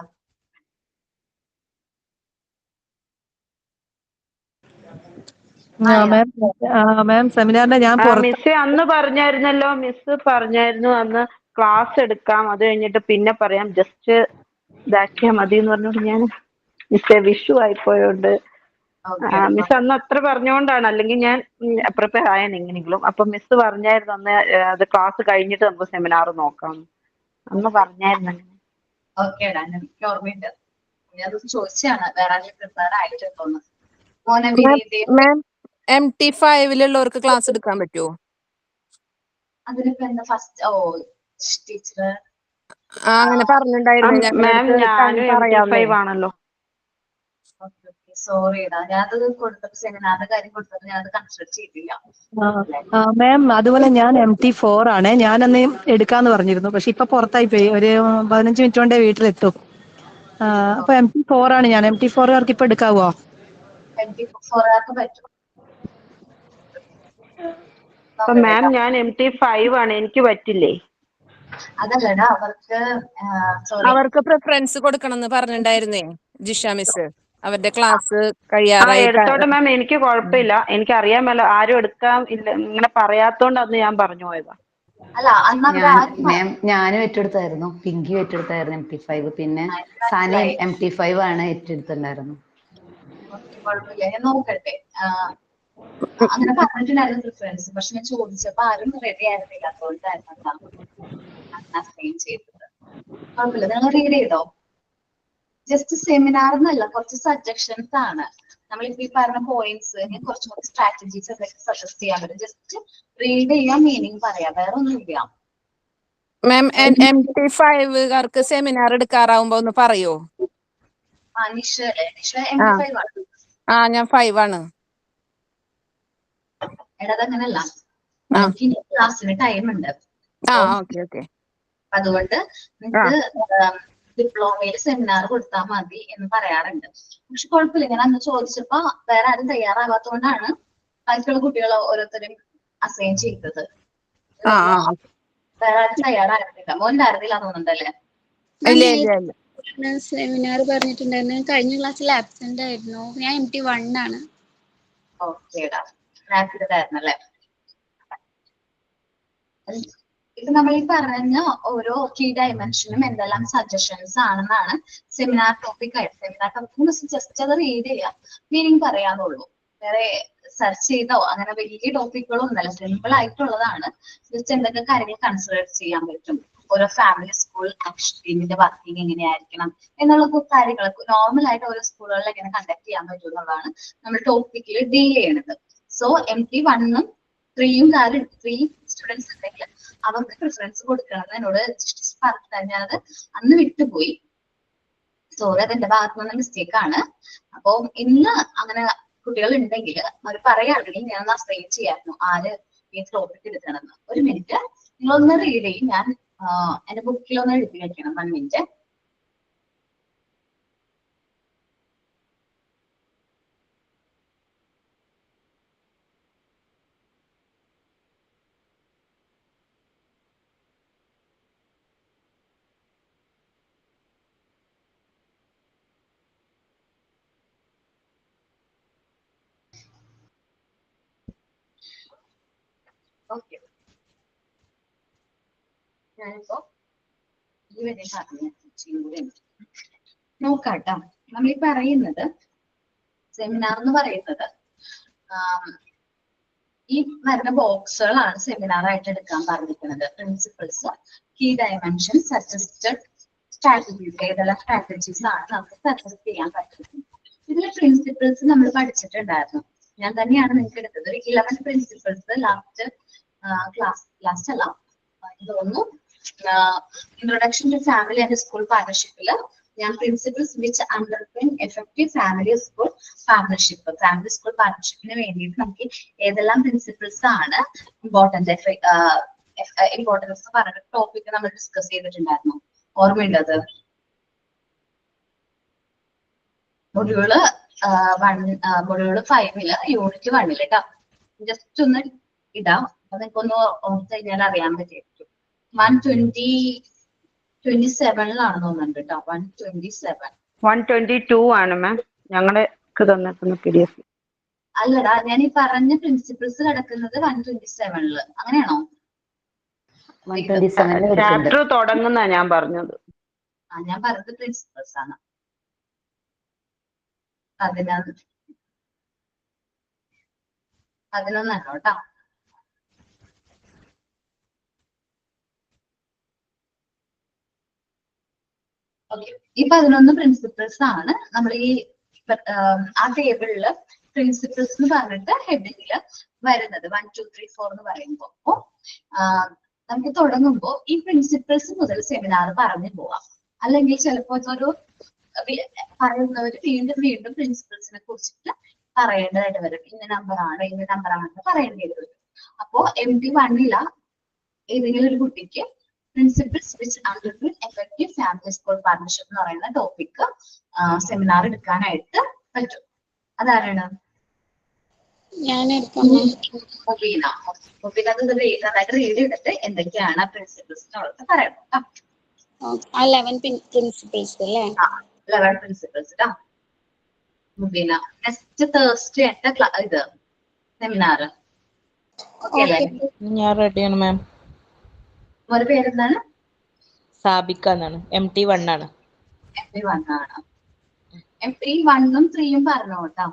മാം സെമിനാറിന്റെ ഞാൻ മിസ് അന്ന് പറഞ്ഞായിരുന്നല്ലോ, മിസ് പറഞ്ഞായിരുന്നു അന്ന് ക്ലാസ് എടുക്കാം, അത് കഴിഞ്ഞിട്ട് പിന്നെ പറയാം, ജസ്റ്റ് ഇതാക്കിയാൽ മതി എന്ന് പറഞ്ഞോണ്ട് ഞാൻ മിസ്സേ വിഷു ആയിപ്പോയോണ്ട് മിസ് അന്ന് അത്ര പറഞ്ഞുകൊണ്ടാണ്, അല്ലെങ്കിൽ ഞാൻ പ്രിപ്പയർ ആയാണ് എങ്ങനെയെങ്കിലും. അപ്പൊ മിസ് പറഞ്ഞായിരുന്നു അന്ന് അത് ക്ലാസ് കഴിഞ്ഞിട്ട് നമുക്ക് സെമിനാർ നോക്കാം അന്ന് പറഞ്ഞായിരുന്നു. ഓക്കേടാ, എനിക്ക് ഓർമ്മയുണ്ട്. ഞാൻ ചോദിച്ചാണ് വേറെ പ്രിപ്പയർ ആയിട്ടുണ്ടോന്ന്. മോനെ മാം MT5 ക്ലാസ് എടുക്കാൻ പറ്റുമോ? അതിനിപ്പോ എന്താ ഫസ്റ്റ് ടീച്ചർ അങ്ങനെ പറഞ്ഞിട്ടുണ്ടായിരുന്നു. മാം ഞാനും MT5 ആണല്ലോ. സോറി ഞാനത് കൊടുത്തപ്പോ സെമിനാറിന്റെ കാര്യം കൊടുത്തപ്പോ ഞാനത് കൺസിഡർ ചെയ്തില്ല. മാം അതുപോലെ ഞാൻ MT4 ആണ്. ഞാനന്ന് എടുക്കാന്ന് പറഞ്ഞിരുന്നു, പക്ഷെ ഇപ്പൊ പുറത്തായി പോയി. ഒരു 15 മിനിറ്റ് കൊണ്ടേ വീട്ടിലെത്തും. അപ്പൊ MT4 ആണ് ഞാൻ. MT4കാർക്ക് ഇപ്പൊ എടുക്കാവോ? MT4 പറ്റും. അപ്പൊ മാം ഞാൻ MT5 ആണ്, എനിക്ക് പറ്റില്ലേ? അതല്ലടാ, അവർക്ക് പ്രിഫറൻസ് കൊടുക്കണം എന്ന് പറഞ്ഞിട്ടുണ്ടായിരുന്നേ ജിഷ മിസ്. അവരുടെ ക്ലാസ് കഴിയാറായി. എടുത്തോട്ടെ മാം, എനിക്ക് കുഴപ്പമില്ല. എനിക്ക് അറിയാമല്ലോ ആരും എടുക്കാൻ ഇല്ല, ഇങ്ങനെ പറയാത്തോണ്ട് അന്ന് ഞാൻ പറഞ്ഞു പോയതാ. അല്ല മാം ഞാനും ഏറ്റെടുത്തായിരുന്നു, പിങ്കിയും ഏറ്റെടുത്തായിരുന്നു MT5. പിന്നെ സനയും MT5 ആണ് ഏറ്റെടുത്തിട്ടുണ്ടായിരുന്നു. കുഴപ്പമില്ല, ഞാൻ നോക്കട്ടെ. അങ്ങനെ പറഞ്ഞിട്ടുണ്ടായിരുന്നു പ്രിഫറൻസ്, പക്ഷെ ഞാൻ ചോദിച്ചപ്പോ ആരും റെഡി ആയിരുന്നില്ല, അതുകൊണ്ടായിരുന്നു അസൈൻ ചെയ്തത്. കുഴപ്പമില്ല, നിങ്ങൾ റീഡ് ചെയ്തോ? ജസ്റ്റ് സെമിനാർ എന്നല്ല, കുറച്ച് സജഷൻസ് ആണ്. നമ്മളിപ്പോ ഈ പറഞ്ഞ പോയിന്റ്സ് കുറച്ചുകൂടി സ്ട്രാറ്റജീസ് എന്തൊക്കെ സജസ്റ്റ് ചെയ്യാൻ പറ്റും. ജസ്റ്റ് റീഡ് ചെയ്യാൻ, മീനിങ് പറയാം, വേറെ ഒന്നുമില്ല. മാം MT5കാർക്ക് സെമിനാർ എടുക്കാറാവുമ്പോ ഒന്ന് പറയോ? നിഷ MT5 ആണ്. ഞാൻ 5 ആണ്. എടാ അതങ്ങനല്ല, എനിക്ക് ക്ലാസ്സിന് ടൈം ഉണ്ട്. ഓക്കെ. അതുകൊണ്ട് നിങ്ങൾക്ക് ഡിപ്ലോമയിൽ സെമിനാർ കൊടുത്താൽ മതി എന്ന് പറയാറുണ്ട്. പക്ഷെ കുഴപ്പമില്ല, ഞാൻ അന്ന് ചോദിച്ചപ്പോ വേറെ ആരും തയ്യാറാവാത്തോണ്ടാണ് ബാക്കിയുള്ള കുട്ടികൾ ഓരോരുത്തരും അസൈൻ ചെയ്തത്. വേറെ ആരും തയ്യാറായിരുന്നില്ല. മോനുണ്ടായിരുന്നില്ല തോന്നുന്നുണ്ടല്ലേ? സെമിനാർ പറഞ്ഞിട്ടുണ്ടായിരുന്നു. കഴിഞ്ഞ ക്ലാസ്സിൽ ആബ്സെന്റ് ആയിരുന്നു. ഞാൻ MT1 ആണ്. ഓക്കേടാ, ആയിരുന്നല്ലേ? ഇപ്പൊ നമ്മൾ ഈ പറഞ്ഞ ഓരോ കീ ഡയമെൻഷനും എന്തെല്ലാം സജഷൻസ് ആണെന്നാണ് സെമിനാർ ടോപ്പിക് ആയിട്ട്. സെമിനാർ ടോപ്പിക് ജസ്റ്റ് അത് റീഡ് ചെയ്യാം, മീനിങ് പറയാനുള്ളൂ. വേറെ സെർച്ച് ചെയ്തോ അങ്ങനെ വലിയ ടോപ്പിക്കുകളൊന്നുമല്ല, സിമ്പിൾ ആയിട്ടുള്ളതാണ്. ജസ്റ്റ് എന്തൊക്കെ കാര്യങ്ങൾ കൺസിഡർ ചെയ്യാൻ പറ്റും, ഓരോ ഫാമിലി സ്കൂൾ ടീമിന്റെ വർക്കിംഗ് എങ്ങനെയായിരിക്കണം എന്നുള്ള കാര്യങ്ങൾ നോർമൽ ആയിട്ട് ഓരോ സ്കൂളുകളിൽ എങ്ങനെ കണ്ടക്ട് ചെയ്യാൻ പറ്റും എന്നുള്ളതാണ് നമ്മൾ ടോപ്പിക്കിൽ ഡീൽ ചെയ്യണത്. സോ MT1ഉം 3യും 3 സ്റ്റുഡൻസ് ഉണ്ടെങ്കിൽ അവർക്ക് പ്രിഫറൻസ് കൊടുക്കണം എന്നോട് പറഞ്ഞാൽ ഞാനത് അന്ന് വിട്ടുപോയി. സോറി, അതെന്റെ ഭാഗത്ത് നിന്ന് മിസ്റ്റേക്ക് ആണ്. അപ്പൊ ഇന്ന് അങ്ങനെ കുട്ടികൾ ഉണ്ടെങ്കിൽ അവർ പറയുകയാണെങ്കിൽ ഞാൻ അസൈൻ ചെയ്യായിരുന്നു ആര് ഈ ടോപ്പിക് എടുക്കണമെന്ന്. ഒരു മിനിറ്റ്, നിങ്ങളൊന്ന് റീഡ് ചെയ്യും. ഞാൻ എന്റെ ബുക്കിലൊന്ന് എഴുതി വെക്കണം. 1 മിനിറ്റ്. ഓക്കെ, ഞാനിപ്പോ ഇവരെ നോക്കാട്ടോ. നമ്മൾ ഈ പറയുന്നത് സെമിനാർ എന്ന് പറയുന്നത് ഈ വരുന്ന ബോക്സുകളാണ് സെമിനാർ ആയിട്ട് എടുക്കാൻ പറഞ്ഞിരിക്കുന്നത്. Principles, key dimension, suggested strategies, ഏതെല്ലാം സ്ട്രാറ്റജീസ് ആണ് നമുക്ക് സജസ്റ്റ് ചെയ്യാൻ പറ്റുന്നത്. ഇതിലെ പ്രിൻസിപ്പിൾസ് നമ്മൾ പഠിച്ചിട്ടുണ്ടായിരുന്നു. ഞാൻ തന്നെയാണ് നിങ്ങൾക്ക് എടുത്തത്. 11 പ്രിൻസിപ്പിൾസ് ലാസ്റ്റ് അല്ല തോന്നുന്നു, introduction to family and school പാർട്ണർഷിപ്പില് ഞാൻ principles which underpin effective family school partnership, family school പാർട്ണർഷിപ്പിന് വേണ്ടിയിട്ട് നമുക്ക് ഏതെല്ലാം പ്രിൻസിപ്പിൾസ് ആണ് ഇമ്പോർട്ടൻസ് പറഞ്ഞ ടോപ്പിക് നമ്മൾ ഡിസ്കസ് ചെയ്തിട്ടുണ്ടായിരുന്നു. ഓർമ്മയുണ്ടത്? മൊഡ്യൂള് 5 യൂണിറ്റ് 1 കേട്ടോ. ജസ്റ്റ് ഒന്ന് ഇടാം, അപ്പൊ നിങ്ങൾക്കൊന്ന് ഓർത്ത് കഴിഞ്ഞാൽ അറിയാൻ പറ്റും. 120 27-ലാണ് തോന്നുന്നുണ്ട് കേട്ടോ. 127. 122 ആണ് മാം ഞങ്ങൾക്ക് തന്നിട്ടുള്ള PDF. അല്ലടാ, ഞാൻ ഈ പറഞ്ഞ പ്രിൻസിപ്പിൾസ് കിടക്കുന്നത് 127-ല്. അങ്ങനെയാണോ? 127 എടുത്തിട്ടുണ്ട്. ചാപ്റ്റർ തുടങ്ങുന്ന ഞാൻ പറഞ്ഞത്. ഞാൻ പറഞ്ഞത് പ്രിൻസിപ്പിൾസ് ആണ്. 11 കേട്ടോ. ഓക്കെ, ഈ 11 പ്രിൻസിപ്പിൾസ് ആണ് നമ്മൾ ഈ ആ ടേബിളില് പ്രിൻസിപ്പിൾസ് എന്ന് പറഞ്ഞിട്ട് ഹെഡിങ്ങില് വരുന്നത് 1, 2, 3, 4 എന്ന് പറയുമ്പോ. അപ്പോ നമുക്ക് തുടങ്ങുമ്പോ ഈ പ്രിൻസിപ്പിൾസ് മുതൽ സെമിനാർ പറഞ്ഞു പോവാം. അല്ലെങ്കിൽ ചിലപ്പോ ഒരു പറയുന്നവർ വീണ്ടും വീണ്ടും പ്രിൻസിപ്പിൾസിനെ കുറിച്ചിട്ട് പറയേണ്ടതായിട്ട് വരും. ഇന്ന നമ്പർ ആണെന്ന് പറയേണ്ടി വരും. അപ്പോ MT1 ഏതെങ്കിലും ഒരു കുട്ടിക്ക് principles which underpin effective family school partnership എന്ന് പറയുന്ന ടോപ്പിക് സെമിനാർ എടുക്കാനായിട്ട് പറ്റും. അതാരാണ്? ഞാൻ എടുക്കാം. മുബീന അത് നന്നായിട്ട് റീഡ് ചെയ്തിട്ട് എന്തൊക്കെയാണ് പ്രിൻസിപ്പിൾസ് എന്നുള്ളത് പറയണം. 11 പ്രിൻസിപ്പിൾസ് അല്ലേ? 11 പ്രിൻസിപ്പിൾസ് ട്ടാ. മുബീന നെക്സ്റ്റ് തേഴ്സ്ഡേ ഇത് സെമിനാർ. ഓക്കെ അല്ലേ? ഞാൻ റെഡിയാണ് മാം. ഒരു പേരെന്താണ്? സാബിക്ക എന്നാണ്. MT1 ആണ്. MT1 ആണ്. MT1ഉം 3ഉം പറഞ്ഞോ കേട്ടോ.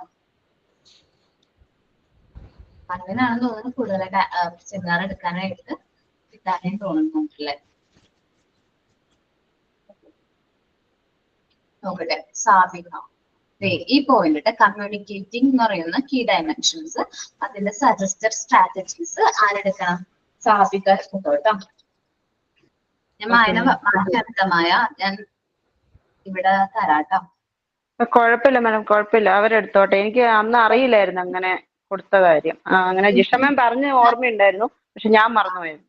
1-നാണെന്ന് തോന്നുന്നു കൂടുതലായിട്ട് സെമിനാർ എടുക്കാനായിട്ട് കിട്ടാനേ തോന്നുന്നുണ്ടല്ലേ. നോക്കട്ടെ, സാബിക ഈ പോയിന്റ് കമ്മ്യൂണിക്കേറ്റിംഗ് എന്ന് പറയുന്ന കീ ഡയമെൻഷൻസ്, അതിന്റെ സജസ്റ്റഡ് സ്ട്രാറ്റജീസ് ആരെടുക്കണം? സാബിക കേട്ടോ. ഞാൻ മാനവ്യക്തമായ ഞാൻ ഇവിടെ തരാട്ടോ. കുഴപ്പമില്ല മാഡം, കുഴപ്പമില്ല, അവരെടുത്തോട്ടെ. എനിക്ക് അന്ന് അറിയില്ലായിരുന്നു അങ്ങനെ കൊടുത്ത കാര്യം. അങ്ങനെ ജിഷമ്മ പറഞ്ഞ് ഓർമ്മയുണ്ടായിരുന്നു, പക്ഷെ ഞാൻ മറന്നുപോയിരുന്നു.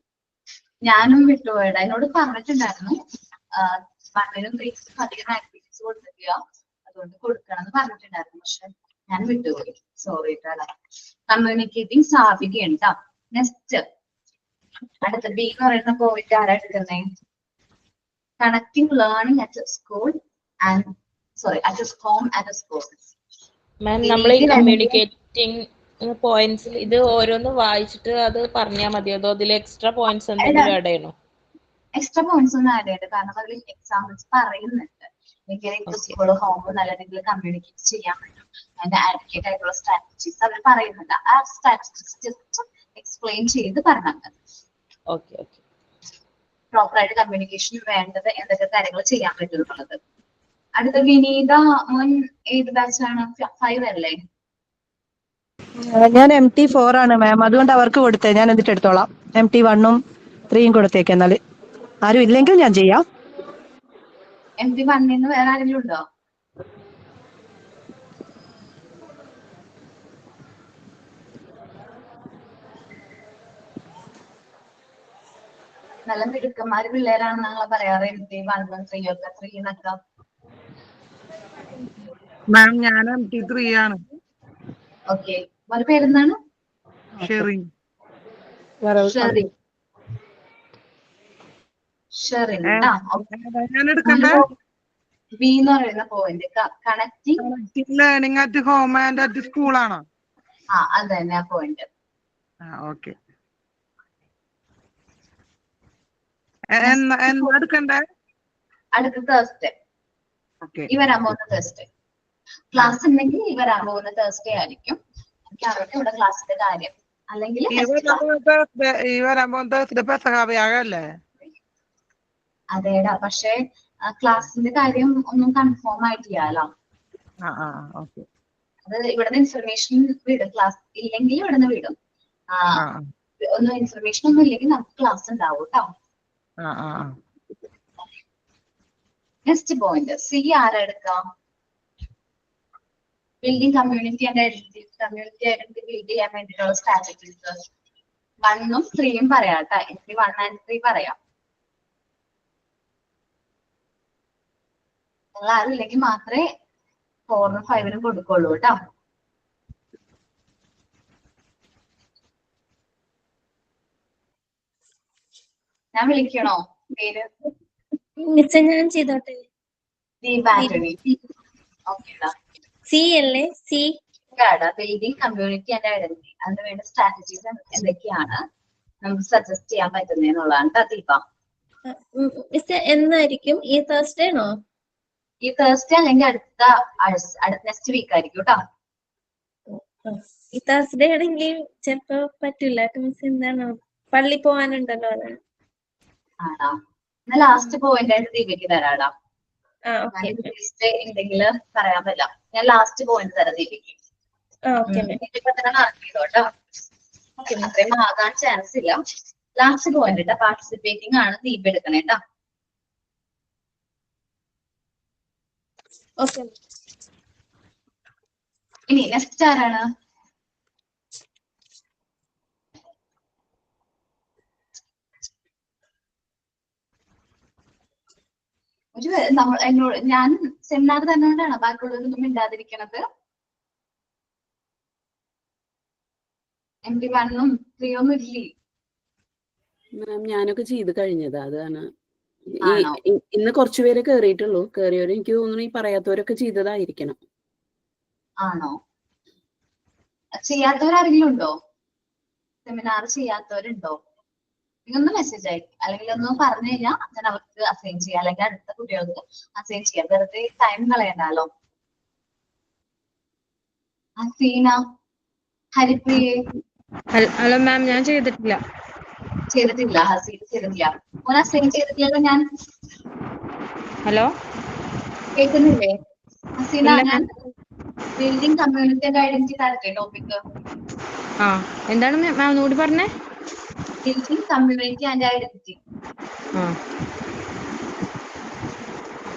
ഞാനും വിട്ടുപോയടാ. എന്നോട് പറഞ്ഞിട്ടുണ്ടായിരുന്നു 1-നും 3-നും അധികം ആക്ടിവിറ്റീസ് കൊടുത്തിട്ടില്ല, അതുകൊണ്ട് കൊടുക്കണം എന്ന് പറഞ്ഞിട്ടുണ്ടായിരുന്നു. പക്ഷെ ഞാൻ വിട്ടുപോയി, സോറി കേട്ടോ. കമ്മ്യൂണിക്കേറ്റിംഗ് സാബികയാണ് ട്ടോ. നെക്സ്റ്റ് അടുത്ത B എന്ന് പറയുന്ന പോയിന്റ് ആരാ എടുക്കുന്നേ? Connecting learning at school and at home and school. Ma'am നമ്മൾ ഈ കമ്മ്യൂണിക്കേറ്റിംഗ് പോയിന്റ്സിൽ ഇത് ഓരോന്ന് വായിച്ചിട്ട് അത് പറഞ്ഞാൽ മതി, അതോ അതിൽ എക്സ്ട്രാ പോയിന്റ്സ് എന്തെങ്കിലും ആഡ് ചെയ്യണോ? എക്സ്ട്രാ പോയിന്റ്സ് ഒന്നും ആഡ് ചെയ്യരുത്, കാരണം അതിൽ എക്സാമ്പിൾസ് പറയുന്നുണ്ട്. എങ്ങനെ സ്കൂൾ ഹോം നല്ല രീതിയിൽ കമ്മ്യൂണിക്കേറ്റ് ചെയ്യാൻ പറ്റും, അതിന്റെ ആഡ്വക്കേറ്റ് ആയിട്ടുള്ള സ്ട്രാറ്റജീസ് അവർ പറയുന്നുണ്ട്. ആ സ്ട്രാറ്റജീസ് ജസ്റ്റ് എക്സ്പ്ലെയിൻ ചെയ്ത് പറഞ്ഞാൽ മതി. Okay okay. പ്രോപ്പറായിട്ട് കമ്മ്യൂണിക്കേഷൻ വേണ്ടത് എന്തൊക്കെ കാര്യങ്ങൾ ചെയ്യാൻ പറ്റും എന്നുള്ളത്. അടുത്ത വിനീത മുൻ ഏത് ബാച്ചാണ്? 5 അല്ലേ? ഞാൻ MT4 ആണ് മാം, അതുകൊണ്ട് അവർക്ക് കൊടുത്തേ. ഞാൻ എന്നിട്ട് എടുത്തോളാം. MT1ഉം 3യും കൊടുത്തേക്ക്. എന്നാല് ആരും ഇല്ലെങ്കിൽ ഞാൻ ചെയ്യാം. MT1 വേറെ ആരെങ്കിലും ഉണ്ടോ? നല്ല മിടുക്കന്മാര് പിള്ളേരാണെന്നാണല്ലോ പറയാറ്. MT1, 3 ഒക്കെ 3 എന്നൊക്കെ. മാം ഞാൻ MT3 ആണ്. ഓക്കെ, ഒരു പേരെന്താണ്? ഷെറിൻ. ഷെറിൻ. ഞാൻ എടുക്കണ്ടേ? ബി എന്ന് പറയുന്ന point connecting learning at home and at school ആണോ? അത് തന്നെ ആ പോയിന്റ്. ഓക്കെ. എന്താ എടുക്കണ്ടേ? അടുത്ത തേഴ്സ്ഡേ. ഈ വരാൻ പോകുന്ന തേഴ്സ്ഡേ ക്ലാസ് ഉണ്ടെങ്കിൽ ഈ വരാൻ പോകുന്ന തേഴ്സ്ഡേ ആയിരിക്കും. എനിക്ക് അവരുടെ ഇവിടെ ക്ലാസ്സിന്റെ കാര്യം അല്ലെങ്കിൽ അതേടാ, പക്ഷെ ക്ലാസ്സിന്റെ കാര്യം ഒന്നും കൺഫേം ആയിട്ടില്ലല്ലോ. അത് ഇവിടുന്ന് ഇൻഫർമേഷൻ വിടും. ക്ലാസ് ഇല്ലെങ്കിൽ ഇവിടുന്ന് വിടും. ഒന്നും ഇൻഫർമേഷൻ ഒന്നും ഇല്ലെങ്കിൽ നമുക്ക് ക്ലാസ് ഉണ്ടാവും കേട്ടോ. നെക്സ്റ്റ് പോയിന്റ് സി ആരാ എടുക്കാം? Building community and identity. Community identity build ചെയ്യാൻ വേണ്ടിയിട്ടുള്ള സ്ട്രാറ്റജീസ് 1ഉം 3യും പറയാം കേട്ടോ. എനിക്ക് 1 and 3 പറയാം. നിങ്ങൾ ആരും ഇല്ലെങ്കിൽ മാത്രമേ 4ഉം 5നും കൊടുക്കുള്ളൂ കേട്ടോ. ഞാൻ വിളിക്കണോ പേര്? മിസ് ഞാൻ ചെയ്തോട്ടെ. ദീപ് ആന്റണി. ഓക്കേടാ. സി അല്ലേ? C building community and identity. അതിന് വേണ്ട സ്ട്രാറ്റജീസ് എന്തൊക്കെയാണ് നമുക്ക് സജസ്റ്റ് ചെയ്യാൻ പറ്റുന്നതെന്നുള്ളതാണ് ട്ടോ ദീപ. മിസ് എന്നായിരിക്കും? ഈ തേഴ്സ്ഡേ ആണോ? ഈ തേഴ്സ്ഡേ അല്ലെങ്കിൽ അടുത്ത നെക്സ്റ്റ് വീക്ക് ആയിരിക്കും കേട്ടോ. ഈ തേഴ്സ്ഡേ ആണെങ്കിൽ ചിലപ്പോ പറ്റില്ല മിസ്. എന്താണ് പള്ളി പോവാനുണ്ടല്ലോ അതാണ്. ആണോ? എന്നാ ലാസ്റ്റ് പോയിന്റ് ആയിട്ട് ദീപയ്ക്ക് തരാടാ. എന്തെങ്കിലും പറയാൻ പറ്റില്ല. ഞാൻ ലാസ്റ്റ് പോയിന്റ് തരാം ദീപയ്ക്ക്. ദീപ തന്നെ മാർക്ക് ചെയ്തോട്ടോ. അത്രയും ആകാൻ ചാൻസ് ഇല്ല. ലാസ്റ്റ് പോയിന്റ് കേട്ടോ. പാർട്ടിസിപ്പേറ്റിംഗ് ആണ് ദീപ എടുക്കണേ കേട്ടോ. ഇനി നെക്സ്റ്റ് ആരാണ്? എന്നോട് ഞാൻ സെമിനാർ തന്നോണ്ടാണ് ബാക്കിയുള്ളവരൊന്നും മിണ്ടാതിരിക്കണത്. MD1 3 ഒന്നും ഇല്ലേ? മാം ഞാനൊക്കെ ചെയ്ത് കഴിഞ്ഞതാ. അതാണ് ഇന്ന് കുറച്ചുപേരെ കേറിയിട്ടുള്ളൂ. കേറിയവര് എനിക്ക് തോന്നുന്നു ഈ പറയാത്തവരൊക്കെ ചെയ്തതായിരിക്കണം. ആണോ? ചെയ്യാത്തവരാരെങ്കിലും ഉണ്ടോ? സെമിനാർ ചെയ്യാത്തവരുണ്ടോ? നിങ്ങൊന്ന് മെസ്സേജ് അയക്കും, അല്ലെങ്കിൽ ഒന്ന് പറഞ്ഞു കഴിഞ്ഞാൽ ഞാൻ അവർക്ക് അസൈൻ ചെയ്യാം, അല്ലെങ്കിൽ അടുത്ത കുട്ടികൾക്ക് അസൈൻ ചെയ്യാം. വെറുതെ ടൈം കളയണ്ടല്ലോ. ഹസീന, ഹരിപ്രിയെ. ഹലോ മാം, ഞാൻ ചെയ്തിട്ടില്ല. ഹസീന ചെയ്തിട്ടില്ല. മോൻ അസൈൻ ചെയ്തിട്ടില്ലല്ലോ. ഞാൻ ഹലോ കേൾക്കുന്നില്ലേ? ഹസീന, ഞാൻ ബിൽഡിംഗ് കമ്മ്യൂണിറ്റി ആൻഡ് ഐഡന്റിറ്റി തരട്ടെ ടോപ്പിക്? എന്താണ് മാം ഒന്നുകൂടി പറഞ്ഞേ? Building community and identity.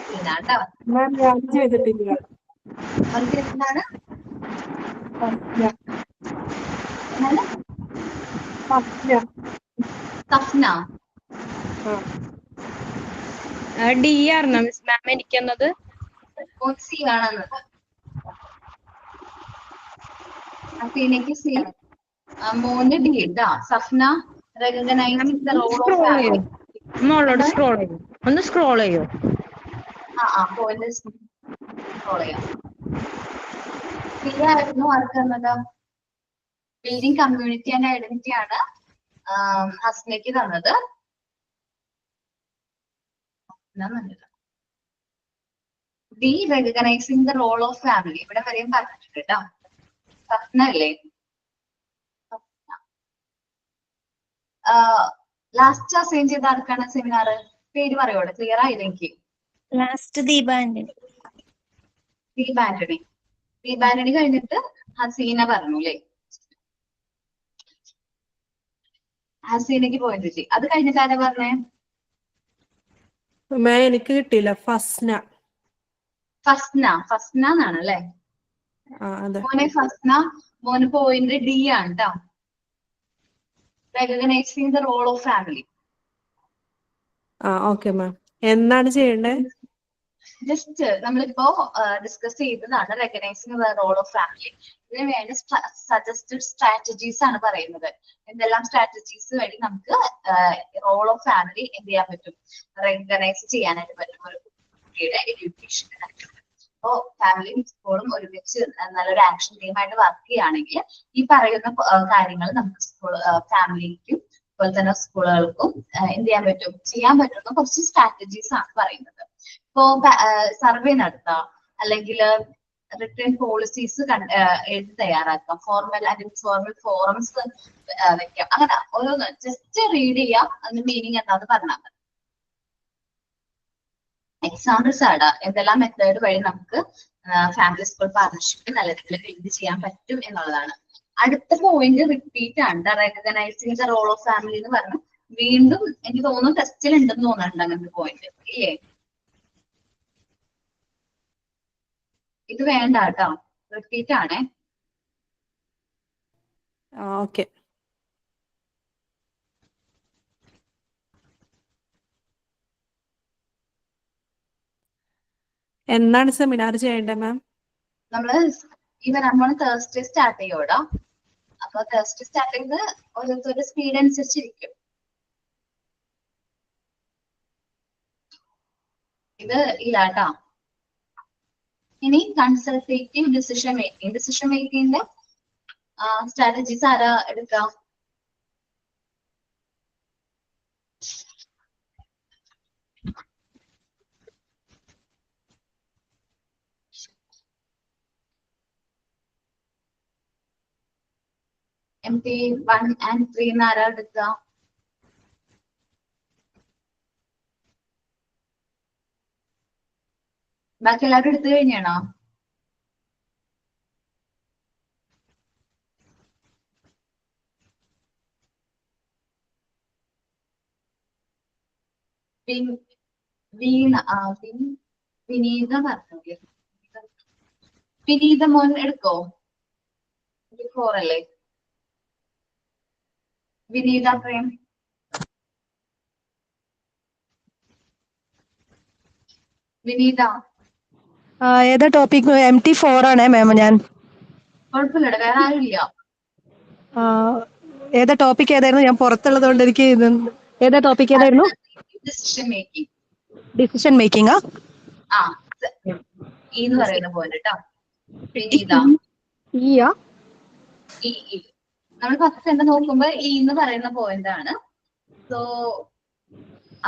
പിന്നാട്ടോ ചെയ്തിട്ടില്ല. എന്താണ് സഫ്ന? ഡി ആർന്നോ മിസ് മാം എനിക്കെന്നത്? സി ആണെന്നത്. സീനയ്ക്ക് സി, മോന് ഡി ഇട്ടാ. Safna recognising the role of family. മോളോട് സ്ക്രോൾ ചെയ്യോ, ഒന്ന് സ്ക്രോൾ ചെയ്യോ? പോയിന്റ് സ്ക്രോൾ ചെയ്യാം. സി ആയിരുന്നു ആർക്ക് തന്നത്? ബിൽഡിംഗ് കമ്മ്യൂണിറ്റി ആൻഡ് ഐഡന്റിറ്റി ആണ് ഹസ്നയ്ക്ക് തന്നത്. D recognising the role of family. ഇവിടെ വരെയും പറഞ്ഞിട്ടുണ്ട് കേട്ടോ. സഫ്ന അല്ലേ? ലാസ്റ്റ് അസൈൻ ചെയ്ത ആർക്കാണ് സെമിനാർ? പേര് പറയോടെ, ക്ലിയർ ആയില്ല എനിക്ക്. ലാസ്റ്റ് ദീപ ആന്റണി. ദീപ ആന്റണി കഴിഞ്ഞിട്ട് ഹസീന പറഞ്ഞു അല്ലേ? ഹസീനക്ക് പോയിന്റ് കിട്ടി. അത് കഴിഞ്ഞിട്ട് ആരാ പറഞ്ഞേ? എനിക്ക് കിട്ടിയില്ല. ഫസ്ന എന്നാണ് അല്ലേ? മോനെ ഫസ്ന, മോന് പോയിന്റ് ഡി ആണ് കേട്ടോ. Recognising the role of family. Okay ma'am. എന്താണ് ചെയ്യേണ്ടത്? ജസ്റ്റ് നമ്മളിപ്പോ ഡിസ്കസ് ചെയ്തതാണ് recognising the role of family. ഇതിന് വേണ്ടി സജസ്റ്റഡ് സ്ട്രാറ്റജീസ് ആണ് പറയുന്നത്. എന്തെല്ലാം സ്ട്രാറ്റജീസ് വഴി നമുക്ക് റോൾ ഓഫ് ഫാമിലി എന്ത് ചെയ്യാൻ പറ്റും, റെക്കഗ്നൈസ് ചെയ്യാനായിട്ട് പറ്റും ഒരു കുട്ടിയുടെ എഡ്യൂക്കേഷൻ. അപ്പോ ഫാമിലിയും സ്കൂളും ഒരുമിച്ച് നല്ലൊരു ആക്ഷൻ ടീമായിട്ട് വർക്ക് ചെയ്യുകയാണെങ്കിൽ ഈ പറയുന്ന കാര്യങ്ങൾ നമുക്ക് ഫാമിലിക്കും അതുപോലെ തന്നെ സ്കൂളുകൾക്കും എന്ത് ചെയ്യാൻ പറ്റുന്ന കുറച്ച് സ്ട്രാറ്റജീസ് ആണ് പറയുന്നത്. ഇപ്പോ സർവേ നടത്താം, അല്ലെങ്കിൽ റിട്ടേൺ പോളിസീസ് എഴുതി തയ്യാറാക്കാം, ഫോർമൽ ആൻഡ് ഇൻഫോർമൽ ഫോറംസ് വെക്കാം. അങ്ങനെ ഓരോന്ന് ജസ്റ്റ് റീഡ് ചെയ്യാം, അതിന്റെ മീനിങ് എന്താന്ന് പറഞ്ഞാൽ മതി. എക്സാമ്പിൾസ് ആണ് എന്തെല്ലാം മെത്തേഡ് വഴി നമുക്ക് ഫാമിലി സ്കൂൾ പാർട്ണർഷിപ്പ് നല്ല രീതിയിൽ ബിൽഡ് ചെയ്യാൻ പറ്റും എന്നുള്ളതാണ്. അടുത്ത പോയിന്റ് റിപ്പീറ്റ് ആണ്. Recognising the role of family എന്ന് പറഞ്ഞു. വീണ്ടും എനിക്ക് തോന്നുന്നു ടെസ്റ്റിൽ ഉണ്ടെന്ന് തോന്നുന്നുണ്ട് അങ്ങനത്തെ പോയിന്റ് ഇല്ലേ? ഇത് വേണ്ട കേട്ടോ, റിപ്പീറ്റ് ആണേ. ഓക്കെ. എന്നാണ് സെമിനാർ ചെയ്യേണ്ടത് മാം? നമ്മള് തേഴ്സ്ഡേ സ്റ്റാർട്ട് ചെയ്യോടാ. അപ്പൊ തേഴ്സ്ഡേ സ്റ്റാർട്ട് ചെയ്ത് ഓരോരുത്തരുടെ സ്പീഡ് അനുസരിച്ചിരിക്കും. ഇത് ഇല്ല കേട്ടോ. ഇനി കൺസൾട്ടേറ്റീവ് ഡിസിഷൻ മേക്കിംഗ്. ഡിസിഷൻ മേക്കിങ്ങിന്റെ സ്ട്രാറ്റജീസ് ആരാ എടുക്കാം? MT1 and 3 ആരാ എടുക്കുക? ബാക്കി എല്ലാവരും എടുത്തു കഴിഞ്ഞാണോ? വിനീത പറഞ്ഞു. വിനീത മോൻ എടുക്കോ? 4 അല്ലേ? വിനീത പ്രേം. വിനീത ഏതാ ടോപ്പിക്? MT4 ആണേ മാം ഞാൻ. കുഴപ്പമില്ല, വേറെ ആരുമില്ല. ഏതാ ടോപ്പിക് ഏതായിരുന്നു? ഞാൻ പുറത്തുള്ളത് കൊണ്ട് എനിക്ക് ഏതാ ടോപ്പിക് ഏതായിരുന്നു? Decision making. Decision making. എന്ന് പറയുന്ന പോയിന്റ് കേട്ടോ. വിനീത നമ്മൾ ഫസ്റ്റ് തന്നെ നോക്കുമ്പോ എന്ന് പറയുന്ന പോയിന്റ് ആണ്. സോ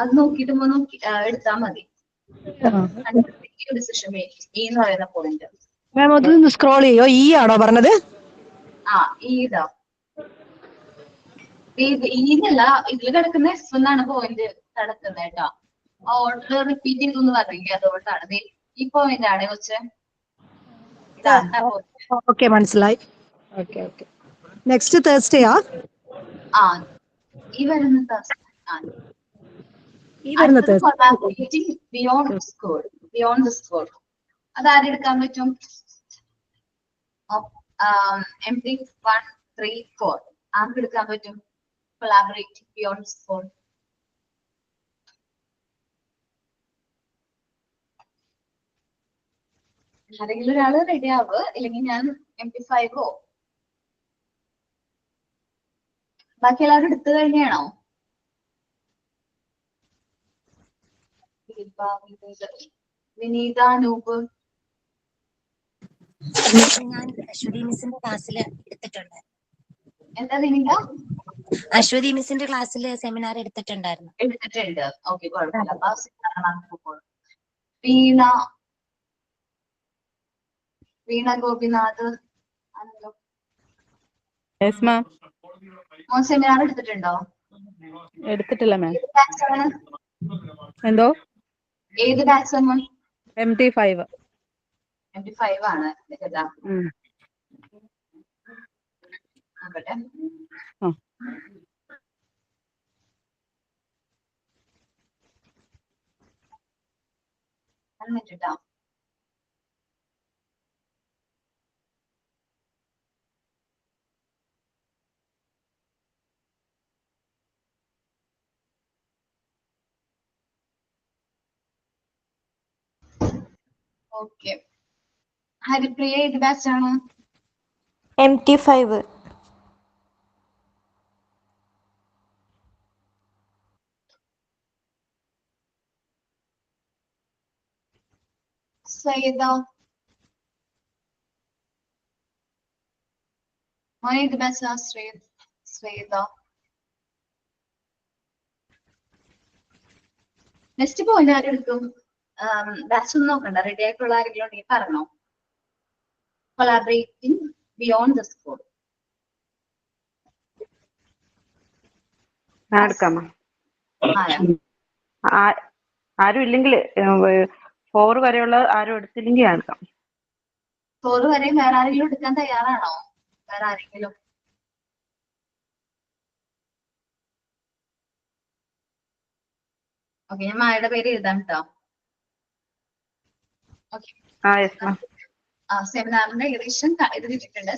അത് നോക്കിയിട്ട് എടുത്താൽ മതി. ഡിസിഷൻ മേക്കിംഗ് എന്ന് പറയുന്ന പോയിന്റ്. മാം അതൊന്ന് സ്ക്രോൾ ചെയ്യോ? ആണോ പറഞ്ഞത്? ഇതാ ഈന്നല്ല, ഇതിൽ കിടക്കുന്ന എസ് എന്നാണ് പോയിന്റ് കിടക്കുന്നത് കേട്ടോ. ഓർഡർ റിപ്പീറ്റ് ചെയ്തു പറഞ്ഞില്ല, അതുകൊണ്ടാണ് ഈ പോയിന്റ് ആണ് വെച്ച്. ഓക്കെ, മനസ്സിലായി. Okay okay. നെക്സ്റ്റ് തേഴ്സ്ഡേയാ? ഈ വരുന്ന തേഴ്സ്ഡേ. Beyond the school. അതാരെടുക്കാൻ പറ്റും? MT1, 3, 4 ആർക്ക് എടുക്കാൻ പറ്റും? Collaborating beyond school. ആരെങ്കിലും ഒരാള് റെഡി ആവുക, ഇല്ലെങ്കിൽ ഞാൻ MT5 ബാക്കി എല്ലാവരും എടുത്തു കഴിഞ്ഞാണോ? വിനീത, അനൂപ്. ഞാൻ അശ്വതി മിസ്സിന്റെ ക്ലാസ്സിൽ എടുത്തിട്ടുണ്ട്. എന്താ വിനീത? അശ്വതി മിസ്സിന്റെ ക്ലാസ്സിൽ സെമിനാർ എടുത്തിട്ടുണ്ടായിരുന്നു. എടുത്തിട്ടുണ്ട്. ഓക്കെ, കുഴപ്പമില്ല. വീണ ഗോപിനാഥ്. മോൻ സെമിനാർ എടുത്തിട്ടുണ്ടോ? എടുത്തിട്ടില്ല മാം. എന്തോ ഏത് ബാച്ച്? MT5. MT5 ആണ്. നോക്കട്ടെ. എന്നിട്ടോ ഓക്കെ. ഹരിപ്രിയ ഏത് ബാച്ച് ആണ്? MT5. സയ്യിദ മോനെ ഏത് ബാച്ചാ? സയ്യിദ. നെക്സ്റ്റ് പോയിന്റ് ആരെടുക്കും? ബാച്ച് ഒന്നും നോക്കണ്ട, റെഡി ആയിട്ടുള്ള ആരെങ്കിലും ഉണ്ടെങ്കിൽ പറഞ്ഞോ. Collaborating beyond the school. ആരും ഇല്ലെങ്കിൽ 4 വരെയുള്ള ആരും എടുത്തില്ലെങ്കിൽ എടുക്കാം. 4 വരെ വേറെ ആരെങ്കിലും എടുക്കാൻ തയ്യാറാണോ? വേറെ ആരെങ്കിലും? ഓക്കെ, ഞാൻ മായയുടെ പേര് എഴുതാം കേട്ടോ. സെമിനാറിന്റെ ഏകദേശം ഇത് കിട്ടിയിട്ടുണ്ട്.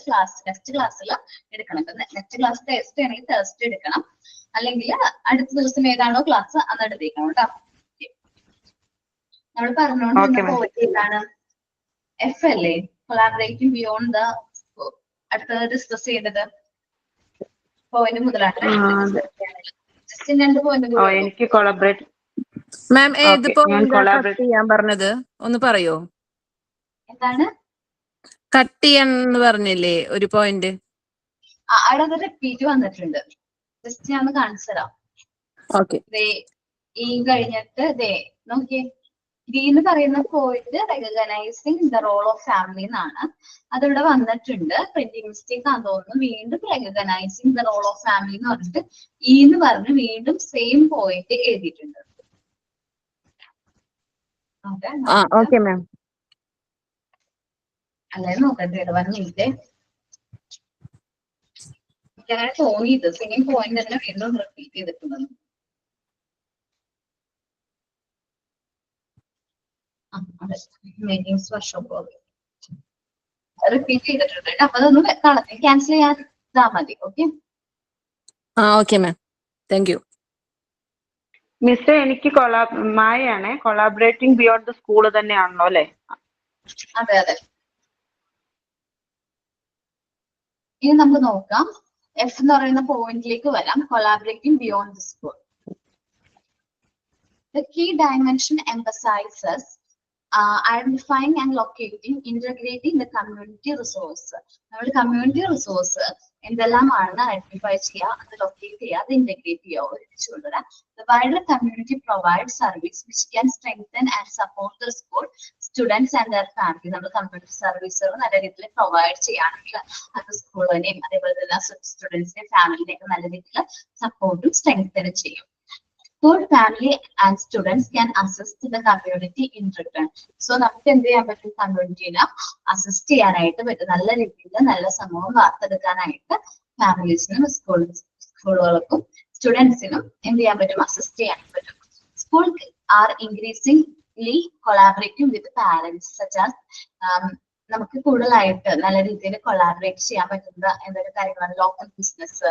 നെക്സ്റ്റ് ക്ലാസ്സിൽ എടുക്കണം. നെക്സ്റ്റ് ക്ലാസ് തേഴ്സ്ഡേ ആണെങ്കിൽ തേഴ്സ്ഡേ എടുക്കണം, അല്ലെങ്കിൽ അടുത്ത ദിവസം ഏതാണോ ക്ലാസ് അന്ന് എടുത്തേക്കണം കേട്ടോ. നമ്മൾ പറഞ്ഞോണ്ട് പോയിട്ടാണ് F അല്ലേ? Collaborating beyond the scope. അടുത്തത് ഡിസ്കസ് ചെയ്യേണ്ടത് പോയിന്റ് മുതലാണ്. Just 2 point. എനിക്ക് കൊളാബറേറ്റ് മാം ഏത് Okay, ഞാൻ പോയിന്റ് കട്ട് collaborate. ചെയ്യാൻ പറഞ്ഞത് ഒന്ന് പറയോ? എന്താണ് കട്ട് ചെയ്യാന്ന് പറഞ്ഞില്ലേ ഒരു പോയിന്റ്? അവിടെ അത് റിപ്പീറ്റ് വന്നിട്ടുണ്ട്. ജസ്റ്റ് ഞാൻ ഒന്ന് കാണിച്ചു തരാം. ഓക്കെ. ഈ കഴിഞ്ഞിട്ട് നോക്കിയേ, ഡി എന്ന് പറയുന്ന point recognising the role of family എന്നാണ്. അതിവിടെ വന്നിട്ടുണ്ട്. പ്രിന്റിംഗ് മിസ്റ്റേക്ക് ആണെന്ന് തോന്നുന്നു. വീണ്ടും recognising the role of family എന്ന് പറഞ്ഞിട്ട് ഇ എന്ന് പറഞ്ഞ് വീണ്ടും സെയിം പോയിന്റ് എഴുതിയിട്ടുണ്ട്. Okay ma'am. അങ്ങനെ നോക്കട്ടെ, വന്നിട്ടേ എനിക്കങ്ങനെ തോന്നിയത് സെയിം പോയിന്റ് തന്നെ വീണ്ടും റിപ്പീറ്റ് ചെയ്തിട്ടുണ്ടെന്ന്. അതെ, മീറ്റിംഗ്സ് വർക്ക്ഷോപ്പ് റിപ്പീറ്റ് ചെയ്തിട്ടുണ്ട്. അപ്പൊ അതൊന്ന് ക്യാൻസൽ ചെയ്യാതാ മതി. Okay. Okay ma'am, thank you. Miss എനിക്ക് മായയാണേ, കൊളാബറേറ്റിംഗ് ബിയോണ്ട് ദ സ്കൂൾ തന്നെയാണല്ലോ അല്ലെ? അതെ അതെ. ഇനി നമുക്ക് നോക്കാം, എഫ് എന്ന് പറയുന്ന പോയിന്റിലേക്ക് വരാം. Collaborating beyond the school. The key dimension emphasizes identifying and locating, integrating the community resource. നമ്മൾ കമ്മ്യൂണിറ്റി റിസോഴ്സ് എന്തെല്ലാമാണ് ഐഡന്റിഫൈ ചെയ്യുക, അത് ലൊക്കേറ്റ് ചെയ്യുക, അത് ഇന്റഗ്രേറ്റ് ചെയ്യുക, ഒരുമിച്ച് കൊണ്ടുവരാം. The wider community provides service which can strengthen and support the school, students and their family. നമ്മൾ കമ്മ്യൂണിറ്റി സർവീസുകൾ നല്ല രീതിയിൽ പ്രൊവൈഡ് ചെയ്യുകയാണെങ്കിൽ അത് സ്കൂളിനെയും അതേപോലെ തന്നെ സ്റ്റുഡൻസിനെയും ഫാമിലിനെയൊക്കെ നല്ല രീതിയിൽ സപ്പോർട്ടും സ്ട്രെങ്തനും ചെയ്യും. Good family and students can assist the community in return. So നമുക്ക് എന്ത് ചെയ്യാൻ പറ്റും, കമ്മ്യൂണിറ്റിനെ അസിസ്റ്റ് ചെയ്യാനായിട്ട് പറ്റും. നല്ല രീതിയിൽ നല്ല സമൂഹം വാർത്തെടുക്കാനായിട്ട് ഫാമിലീസിനും സ്കൂളുകൾക്കും സ്റ്റുഡൻസിനും എന്ത് ചെയ്യാൻ പറ്റും, അസിസ്റ്റ് ചെയ്യാൻ പറ്റും. School are increasingly collaborating with parents such as നമുക്ക് കൂടുതലായിട്ട് നല്ല രീതിയിൽ കൊളാബറേറ്റ് ചെയ്യാൻ പറ്റുന്ന എന്തൊക്കെ കാര്യങ്ങളാണ്, local business,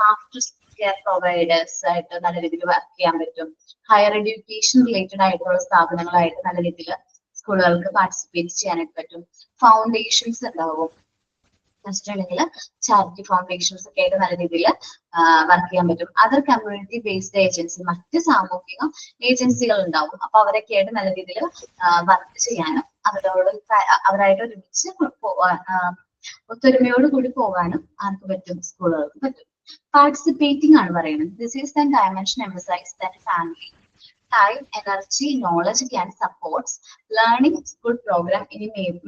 after care providers ആയിട്ട് നല്ല രീതിയിൽ വർക്ക് ചെയ്യാൻ പറ്റും. ഹയർ എഡ്യൂക്കേഷൻ റിലേറ്റഡ് ആയിട്ടുള്ള സ്ഥാപനങ്ങളായിട്ട് നല്ല രീതിയിൽ സ്കൂളുകൾക്ക് പാർട്ടിസിപ്പേറ്റ് ചെയ്യാനായിട്ട് പറ്റും. ഫൗണ്ടേഷൻസ് ഉണ്ടാവും, വെച്ചിട്ടുണ്ടെങ്കിൽ ചാരിറ്റി ഫൗണ്ടേഷൻസ് ഒക്കെ ആയിട്ട് നല്ല രീതിയിൽ വർക്ക് ചെയ്യാൻ പറ്റും. അതർ കമ്മ്യൂണിറ്റി ബേസ്ഡ് ഏജൻസി, മറ്റ് സാമൂഹിക ഏജൻസികൾ ഉണ്ടാവും. അപ്പൊ അവരൊക്കെ ആയിട്ട് നല്ല രീതിയിൽ വർക്ക് ചെയ്യാനും അവരായിട്ട് ഒരുമിച്ച് ഒത്തൊരുമയോട് കൂടി പോകാനും ആർക്ക് പറ്റും, സ്കൂളുകൾക്ക് പറ്റും. പാർട്ടിസിപ്പേറ്റിംഗ് ആണ് പറയുന്നത്. This is the dimension emphasise that family, time, energy, knowledge can support learning school program in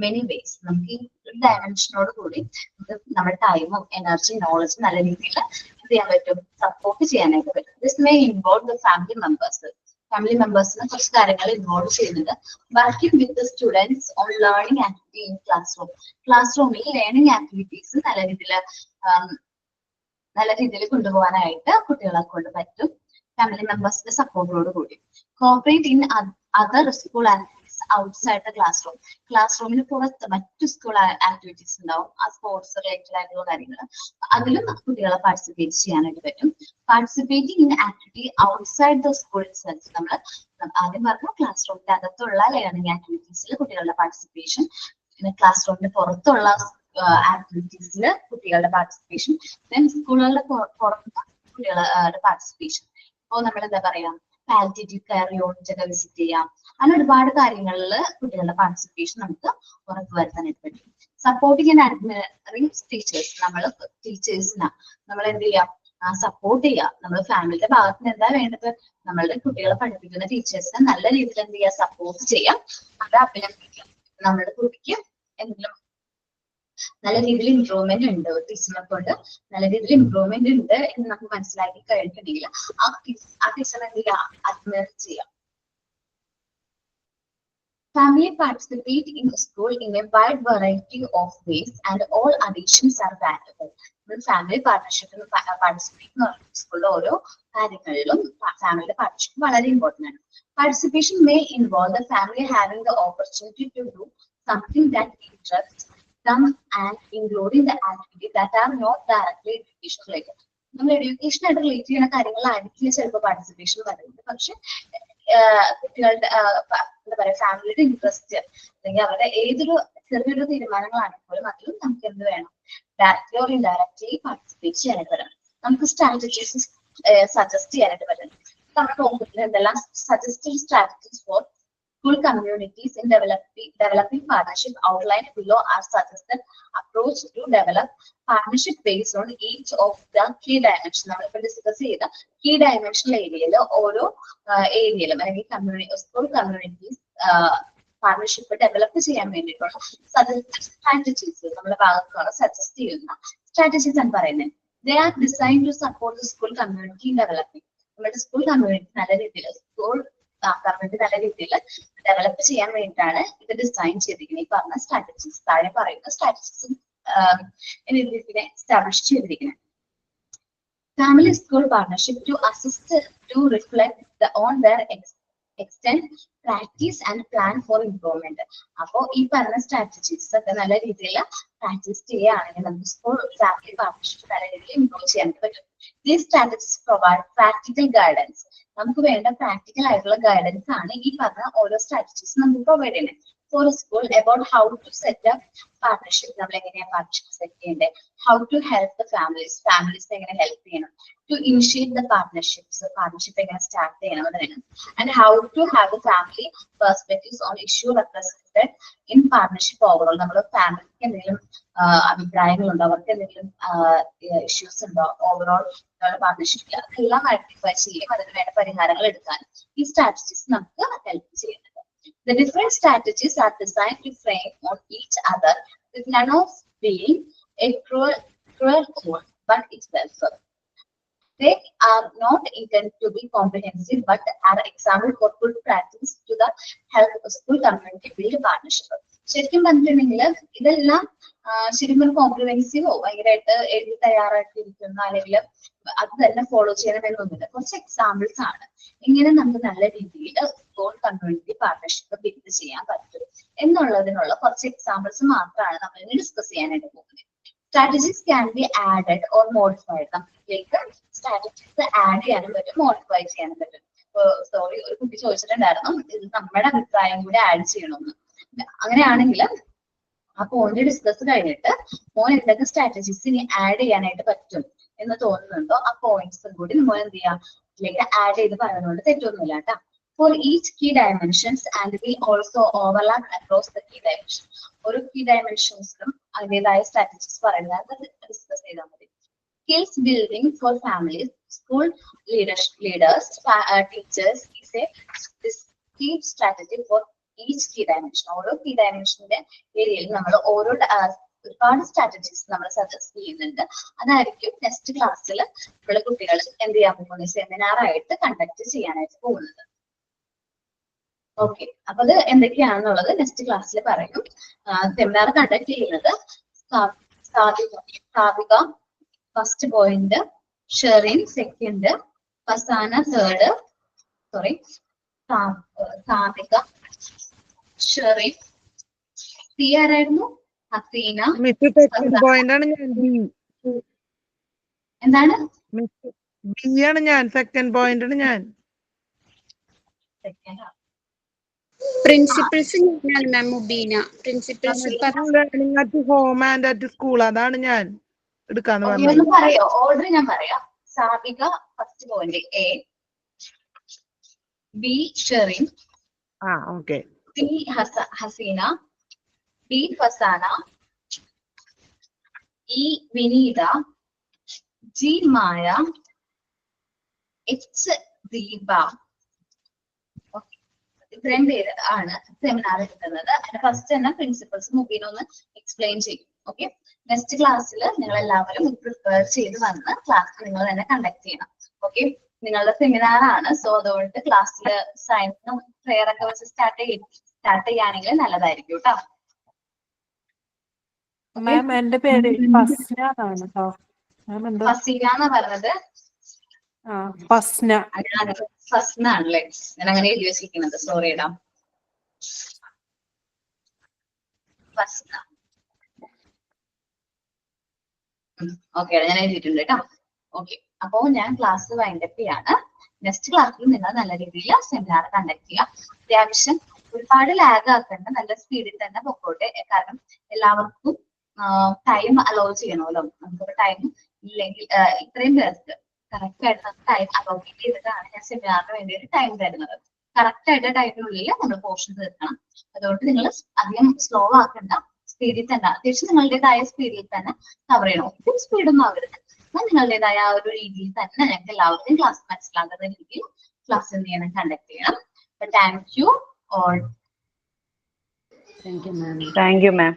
many ways. നമുക്ക് ഈ ഡയമെൻഷനോട് കൂടി നമ്മുടെ ടൈമും എനർജി നോളജും നല്ല രീതിയിൽ എന്ത് ചെയ്യാൻ പറ്റും, സപ്പോർട്ട് ചെയ്യാനായിട്ട് പറ്റും. This may involve the family members. Family മെമ്പേഴ്സിന് കുറച്ച് കാര്യങ്ങൾ ഇൻവോൾവ് ചെയ്യുന്നത്. Working with the students on learning activity in classroom. Class റൂമിൽ ലേണിംഗ് ആക്ടിവിറ്റീസ് നല്ല രീതിയിൽ കൊണ്ടുപോകാനായിട്ട് കുട്ടികളെ കൊണ്ട് പറ്റും. ഫാമിലി മെമ്പേഴ്സിന്റെ സപ്പോർട്ടോട് കൂടി. Cooperate in other school activities outside the classroom. Class റൂമിന് പുറത്ത് മറ്റു സ്കൂൾ ആക്ടിവിറ്റീസ് ഉണ്ടാവും, ആ സ്പോർട്സ് റിലേറ്റഡ് ആയിട്ടുള്ള കാര്യങ്ങൾ, അതിലും കുട്ടികളെ പാർട്ടിസിപ്പേറ്റ് ചെയ്യാനായിട്ട് പറ്റും. Participating in activity outside the school cells. നമ്മൾ ആദ്യം പറഞ്ഞു ക്ലാസ് റൂമിന്റെ അകത്തുള്ള ലേണിംഗ് ആക്ടിവിറ്റീസിൽ കുട്ടികളുടെ പാർട്ടിസിപ്പേഷൻ, പിന്നെ ക്ലാസ് റൂമിന് പുറത്തുള്ള ആക്ടിവിറ്റീസിൽ കുട്ടികളുടെ പാർട്ടിസിപ്പേഷൻ, ദെൻ സ്കൂളുകളുടെ പുറത്ത് കുട്ടികളുടെ പാർട്ടിസിപ്പേഷൻ. ഇപ്പോൾ നമ്മൾ എന്താ പറയാ, പാലിയേറ്റീവ് കെയർ യൂണിറ്റൊക്കെ വിസിറ്റ് ചെയ്യാം. അങ്ങനെ ഒരുപാട് കാര്യങ്ങളിൽ കുട്ടികളുടെ പാർട്ടിസിപ്പേഷൻ നമുക്ക് ഉറപ്പുവരുത്താനായിട്ട് പറ്റും. Supporting and admiring teachers. നമ്മൾ ടീച്ചേഴ്സിനെ നമ്മൾ എന്ത് ചെയ്യാം, സപ്പോർട്ട് ചെയ്യുക. നമ്മൾ ഫാമിലിയുടെ ഭാഗത്ത് നിന്ന് എന്താ വേണ്ടത്, നമ്മളുടെ കുട്ടികളെ പഠിപ്പിക്കുന്ന ടീച്ചേഴ്സിനെ നല്ല രീതിയിൽ എന്ത് ചെയ്യുക, സപ്പോർട്ട് ചെയ്യാം, അത് അഭിനന്ദിക്കാം. നമ്മുടെ കുട്ടിക്ക് എന്തെങ്കിലും നല്ല രീതിയിൽ ഇംപ്രൂവ്മെന്റ് ഉണ്ട്, ടീച്ചറിനെ കൊണ്ട് നല്ല രീതിയിൽ ഇംപ്രൂവ്മെന്റ് ഉണ്ട് എന്ന് നമുക്ക് മനസ്സിലാക്കി കഴിഞ്ഞിട്ടുണ്ടെങ്കിൽ ആ ടീച്ചറിനെ എന്ത് ചെയ്യുക, അഡ്മയർ ചെയ്യാം. Family participate in school in a wide variety of ways and all additions are valuable. Family പാർട്ട്ണർഷിപ്പിന് പാർട്ടിസിപ്പേറ്റ് സ്കൂളിലെ ഓരോ കാര്യങ്ങളിലും ഫാമിലിയുടെ പാർട്ട്ണർഷിപ്പ് വളരെ ഇമ്പോർട്ടൻ്റ് ആണ്. Participation may involve the family having the opportunity to do something that interest them and including the activity that are not directly education related. നമ്മൾ education ആയിട്ട് relate ചെയ്യുന്ന കാര്യങ്ങളായിരിക്കും ചിലപ്പോൾ പാർട്ടിസിപ്പേഷൻ പറയുന്നത്. പക്ഷെ കുട്ടികളുടെ എന്താ പറയാ, ഫാമിലിയുടെ ഇൻട്രസ്റ്റ് അല്ലെങ്കിൽ അവരുടെ ഏതൊരു ചെറിയൊരു തീരുമാനങ്ങളാണെങ്കിൽ പോലും അതിലും നമുക്ക് എന്ത് വേണം, ഡയറക്റ്റ്ലി ഓർ ഇൻഡയറക്റ്റ്ലി പാർട്ടിസിപ്പേറ്റ് ചെയ്യാനായിട്ട് വരണം. നമുക്ക് സ്ട്രാറ്റജീസ് സജസ്റ്റ് ചെയ്യാനായിട്ട് പറ്റണം. നമ്മൾ നോക്കുന്നത് എന്തെല്ലാം suggested strategies four school communities in developing partnership outlined below are suggested approach to develop partnership based on each of the key dimensions. നമ്മൾ ഡിസ്കസ് ചെയ്ത കീ ഡയമെൻഷണൽ ഏരിയയിൽ ഓരോ ഏരിയയിലും അല്ലെങ്കിൽ സ്കൂൾ കമ്മ്യൂണിറ്റീസ് പാർട്ണർഷിപ്പ് ഡെവലപ്പ് ചെയ്യാൻ വേണ്ടിയിട്ടുള്ള സജസ്റ്റഡ് സ്ട്രാറ്റജീസ് നമ്മുടെ ഭാഗത്താണ് സജസ്റ്റ് ചെയ്യുന്ന സ്ട്രാറ്റജീസ് എന്ന് പറയുന്നത്. They are design to support the school community in developing. നമ്മുടെ സ്കൂൾ കമ്മ്യൂണിറ്റി നല്ല രീതിയിൽ കമ്മ്യൂണിറ്റി നല്ല രീതിയിൽ ഡെവലപ്പ് ചെയ്യാൻ വേണ്ടിയിട്ടാണ് ഇത് ഡിസൈൻ ചെയ്തിരിക്കുന്നത്. ഈ പറഞ്ഞ സ്ട്രാറ്റജീസ് താഴെ പറയുന്ന സ്ട്രാറ്റജീസ് ഇതിനെ എസ്റ്റാബ്ലിഷ് ചെയ്തിരിക്കുന്നത്. Family school partnership to assist to reflect on their extend practice and plan for improvement. അപ്പോ ഈ പറഞ്ഞ സ്ട്രാറ്റജീസ് ഒക്കെ നല്ല രീതിയിൽ പ്രാക്ടീസ് ചെയ്യുകയാണെങ്കിൽ നമുക്ക് സ്കൂൾ ഫാമിലി പാർട്ണർഷിപ്പ് നല്ല രീതിയിൽ ഇംപ്രൂവ് ചെയ്യാൻ പറ്റും. These strategies provide practical guidance. നമുക്ക് വേണ്ട പ്രാക്ടിക്കൽ ആയിട്ടുള്ള ഗൈഡൻസ് ആണ് ഈ പറഞ്ഞ ഓരോ സ്ട്രാറ്റജീസ് നമുക്ക് പ്രൊവൈഡ് ചെയ്യുന്നത്. For school about how to set up partnership, നമ്മൾ എങ്ങനെയാണ് പാർട്ണർഷിപ്പ് സെറ്റ് ചെയ്യേണ്ടത്, how to help the families എങ്ങനെ ഹെൽപ്പ് ചെയ്യണം, ടു ഇനിഷ്യേറ്റ് ദ പാർട്ണർഷിപ്പ് എങ്ങനെ സ്റ്റാർട്ട് ചെയ്യണം എന്നതിന്, and how to have the family perspectives on issue represented in partnership overall. നമ്മുടെ ഫാമിലിക്ക് എന്തെങ്കിലും അഭിപ്രായങ്ങളുണ്ടോ, അവർക്ക് എന്തെങ്കിലും ഇഷ്യൂസ് ഉണ്ടോ ഓവറോൾ പാർട്ണർഷിപ്പിൽ, അതെല്ലാം ഐഡന്റിഫൈ ചെയ്യും, അതിന് വേണ്ട പരിഹാരങ്ങൾ എടുക്കാൻ ഈ സ്ട്രാറ്റജീസ് നമുക്ക് ഹെൽപ്പ് ചെയ്യുന്നുണ്ട്. The different strategies are designed to frame on each other, with none of being a cruel goal, but its welfare. They are not intended to be comprehensive, but are example for good practice to the help of school community build partnership. ശരിക്കും പറഞ്ഞിട്ടുണ്ടെങ്കിൽ ഇതെല്ലാം ശരിക്കും കോംപ്രിഹെൻസീവോ ഭയങ്കരമായിട്ട് എഴുതി തയ്യാറാക്കിയിരിക്കുന്ന അല്ലെങ്കിൽ അത് തന്നെ follow ചെയ്യണമെന്നൊന്നുമില്ല. കുറച്ച് എക്സാമ്പിൾസ് ആണ് ഇങ്ങനെ നമുക്ക് നല്ല രീതിയിൽ സ്കൂൾ കമ്മ്യൂണിറ്റി പാർട്ണർഷിപ്പ് ബിൽഡ് ചെയ്യാൻ പറ്റും എന്നുള്ളതിനുള്ള കുറച്ച് എക്സാമ്പിൾസ് മാത്രമാണ് നമ്മൾ ഇനി ഡിസ്കസ് ചെയ്യാനായിട്ട് പോകുന്നത്. Strategies can be added or modified. നമുക്കിലേക്ക് സ്ട്രാറ്റജീസ് ആഡ് ചെയ്യാനും പറ്റും, മോഡിഫൈ ചെയ്യാനും പറ്റും. സോറി, ഒരു കുട്ടി ചോദിച്ചിട്ടുണ്ടായിരുന്നു ഇത് നമ്മുടെ അഭിപ്രായം കൂടി ആഡ് ചെയ്യണമെന്ന്. അങ്ങനെയാണെങ്കിൽ ആ പോയിന്റ് ഡിസ്കസ് കഴിഞ്ഞിട്ട് മോൻ എന്തൊക്കെ സ്ട്രാറ്റജീസ് ഇനി ആഡ് ചെയ്യാനായിട്ട് പറ്റും എന്ന് തോന്നുന്നുണ്ടോ ആ പോയിന്റ്സും കൂടി മോൻ എന്ത് ചെയ്യാം ഇതിലേക്ക് ആഡ് ചെയ്ത് പറയുന്നതുകൊണ്ട് തെറ്റൊന്നുമില്ല കേട്ടോ. For each key dimensions and will also overlap across the key dimension. ഓരോ കീ ഡയമെൻഷൻസിലും അതിൻ്റെതായ സ്ട്രാറ്റജീസ് പറയുന്നത് ഡിസ്കസ് ചെയ്താൽ മതി. Skills building for families, school leaders, teachers is a key strategy for each key dimension. ഓരോ കീ ഡയമെൻഷന്റെ ഏരിയയിൽ നമ്മൾ ഒരുപാട് സ്ട്രാറ്റജീസ് നമ്മൾ സജസ്റ്റ് ചെയ്യുന്നുണ്ട്. അതായിരിക്കും നെക്സ്റ്റ് ക്ലാസ്സിൽ നമ്മുടെ കുട്ടികൾ എന്ത് ചെയ്യാൻ പോകുന്നത്, സെമിനാർ ആയിട്ട് കണ്ടക്ട് ചെയ്യാനായിട്ട് പോകുന്നത്. ഓക്കെ, അപ്പൊ അത് എന്തൊക്കെയാണെന്നുള്ളത് നെക്സ്റ്റ് ക്ലാസ്സിൽ പറയും. സെമിനാർ കണ്ടക്ട് ചെയ്യുന്നത് Savika first point, Sherin second, Fasana third, Savika, Sherin, C ആരായിരുന്നു, ഹസീന, എന്താണ് ബി ആണ് ഞാൻ, സെക്കൻഡ് പോയിന്റ് ഞാൻ. Principles ma'am Mubeena, principles home and at school, അതാണ് ഞാൻ എടുക്കാന്ന് ഒന്ന് പറയോ? ഓർഡർ ഞാൻ പറയാം. Sabika first point, A, B Sherin, okay, C Haseena, D Fasana, E Vineetha, G Maya, H Deepa. ഇത്രയും പേര് ആണ് സെമിനാർ എടുക്കുന്നത്. അതിന്റെ ഫസ്റ്റ് തന്നെ പ്രിൻസിപ്പൽസ് മുബീന ഒന്ന് എക്സ്പ്ലെയിൻ ചെയ്യും. ഓക്കെ, നെക്സ്റ്റ് ക്ലാസ്സിൽ നിങ്ങൾ എല്ലാവരും പ്രിപ്പയർ ചെയ്ത് വന്ന് ക്ലാസ് നിങ്ങൾ തന്നെ കണ്ടക്ട് ചെയ്യണം. ഓക്കെ, നിങ്ങളുടെ സെമിനാർ ആണ്, സോ അതുകൊണ്ട് ക്ലാസ്സിൽ സയൻസും പ്രെയർ ഒക്കെ വെച്ച് സ്റ്റാർട്ട് ചെയ്യുകയാണെങ്കിൽ നല്ലതായിരിക്കും കേട്ടോ. മാം എന്റെ പേര് ഫസ്ന എന്നാണ് കേട്ടോ. ഫസീന എന്നാ പറഞ്ഞത്? ഫസ്ന. ഫസ്ന ആണല്ലേ, ഞാൻ അങ്ങനെ എഴുതി വെച്ചിരിക്കുന്നത്, സോറിടാ. ഫസ്ന, ഓക്കെ, ഞാൻ എഴുതിയിട്ടുണ്ട് കേട്ടോ. ഓക്കെ, അപ്പോ ഞാൻ ക്ലാസ് വൈൻഡപ്പ് ചെയ്യാണ്. നെക്സ്റ്റ് ക്ലാസ്സിൽ നിങ്ങൾ നല്ല രീതിയിൽ സെമിനാർ കണ്ടക്ട് ചെയ്യുക. അത്യാവശ്യം ഒരുപാട് ലാഗ് ആക്കണ്ട, നല്ല സ്പീഡിൽ തന്നെ പൊക്കോട്ടെ. കാരണം എല്ലാവർക്കും ടൈം അലോ ചെയ്യണമല്ലോ. നമുക്കൊരു ടൈം ഇല്ലെങ്കിൽ ഇത്രയും പേർക്ക് കറക്റ്റ് ആയിട്ട് ടൈം അലോക്കേറ്റ് ചെയ്തിട്ടാണ് ഞാൻ സെമിനാറിന് വേണ്ടി ഒരു ടൈം തരുന്നത്. കറക്റ്റ് ആയിട്ട് ടൈമിനുള്ളിൽ നമ്മൾ പോർഷൻ തീർക്കണം. അതുകൊണ്ട് നിങ്ങൾ അധികം സ്ലോ ആക്കണ്ട, സ്പീഡിൽ തന്നെ അത്യാവശ്യം നിങ്ങളുടേതായ സ്പീഡിൽ തന്നെ കവർ ചെയ്യണം. ഒത്തിരി സ്പീഡൊന്നും ആവരുത്, എന്നാൽ നിങ്ങളുടേതായ ആ ഒരു രീതിയിൽ തന്നെ ഞങ്ങൾക്ക് എല്ലാവർക്കും ക്ലാസ് മനസ്സിലാകുന്ന രീതിയിൽ ക്ലാസ് എന്ത് ചെയ്യണം, കണ്ടക്ട് ചെയ്യണം. Thank you all. Thank you ma'am. Thank you ma'am.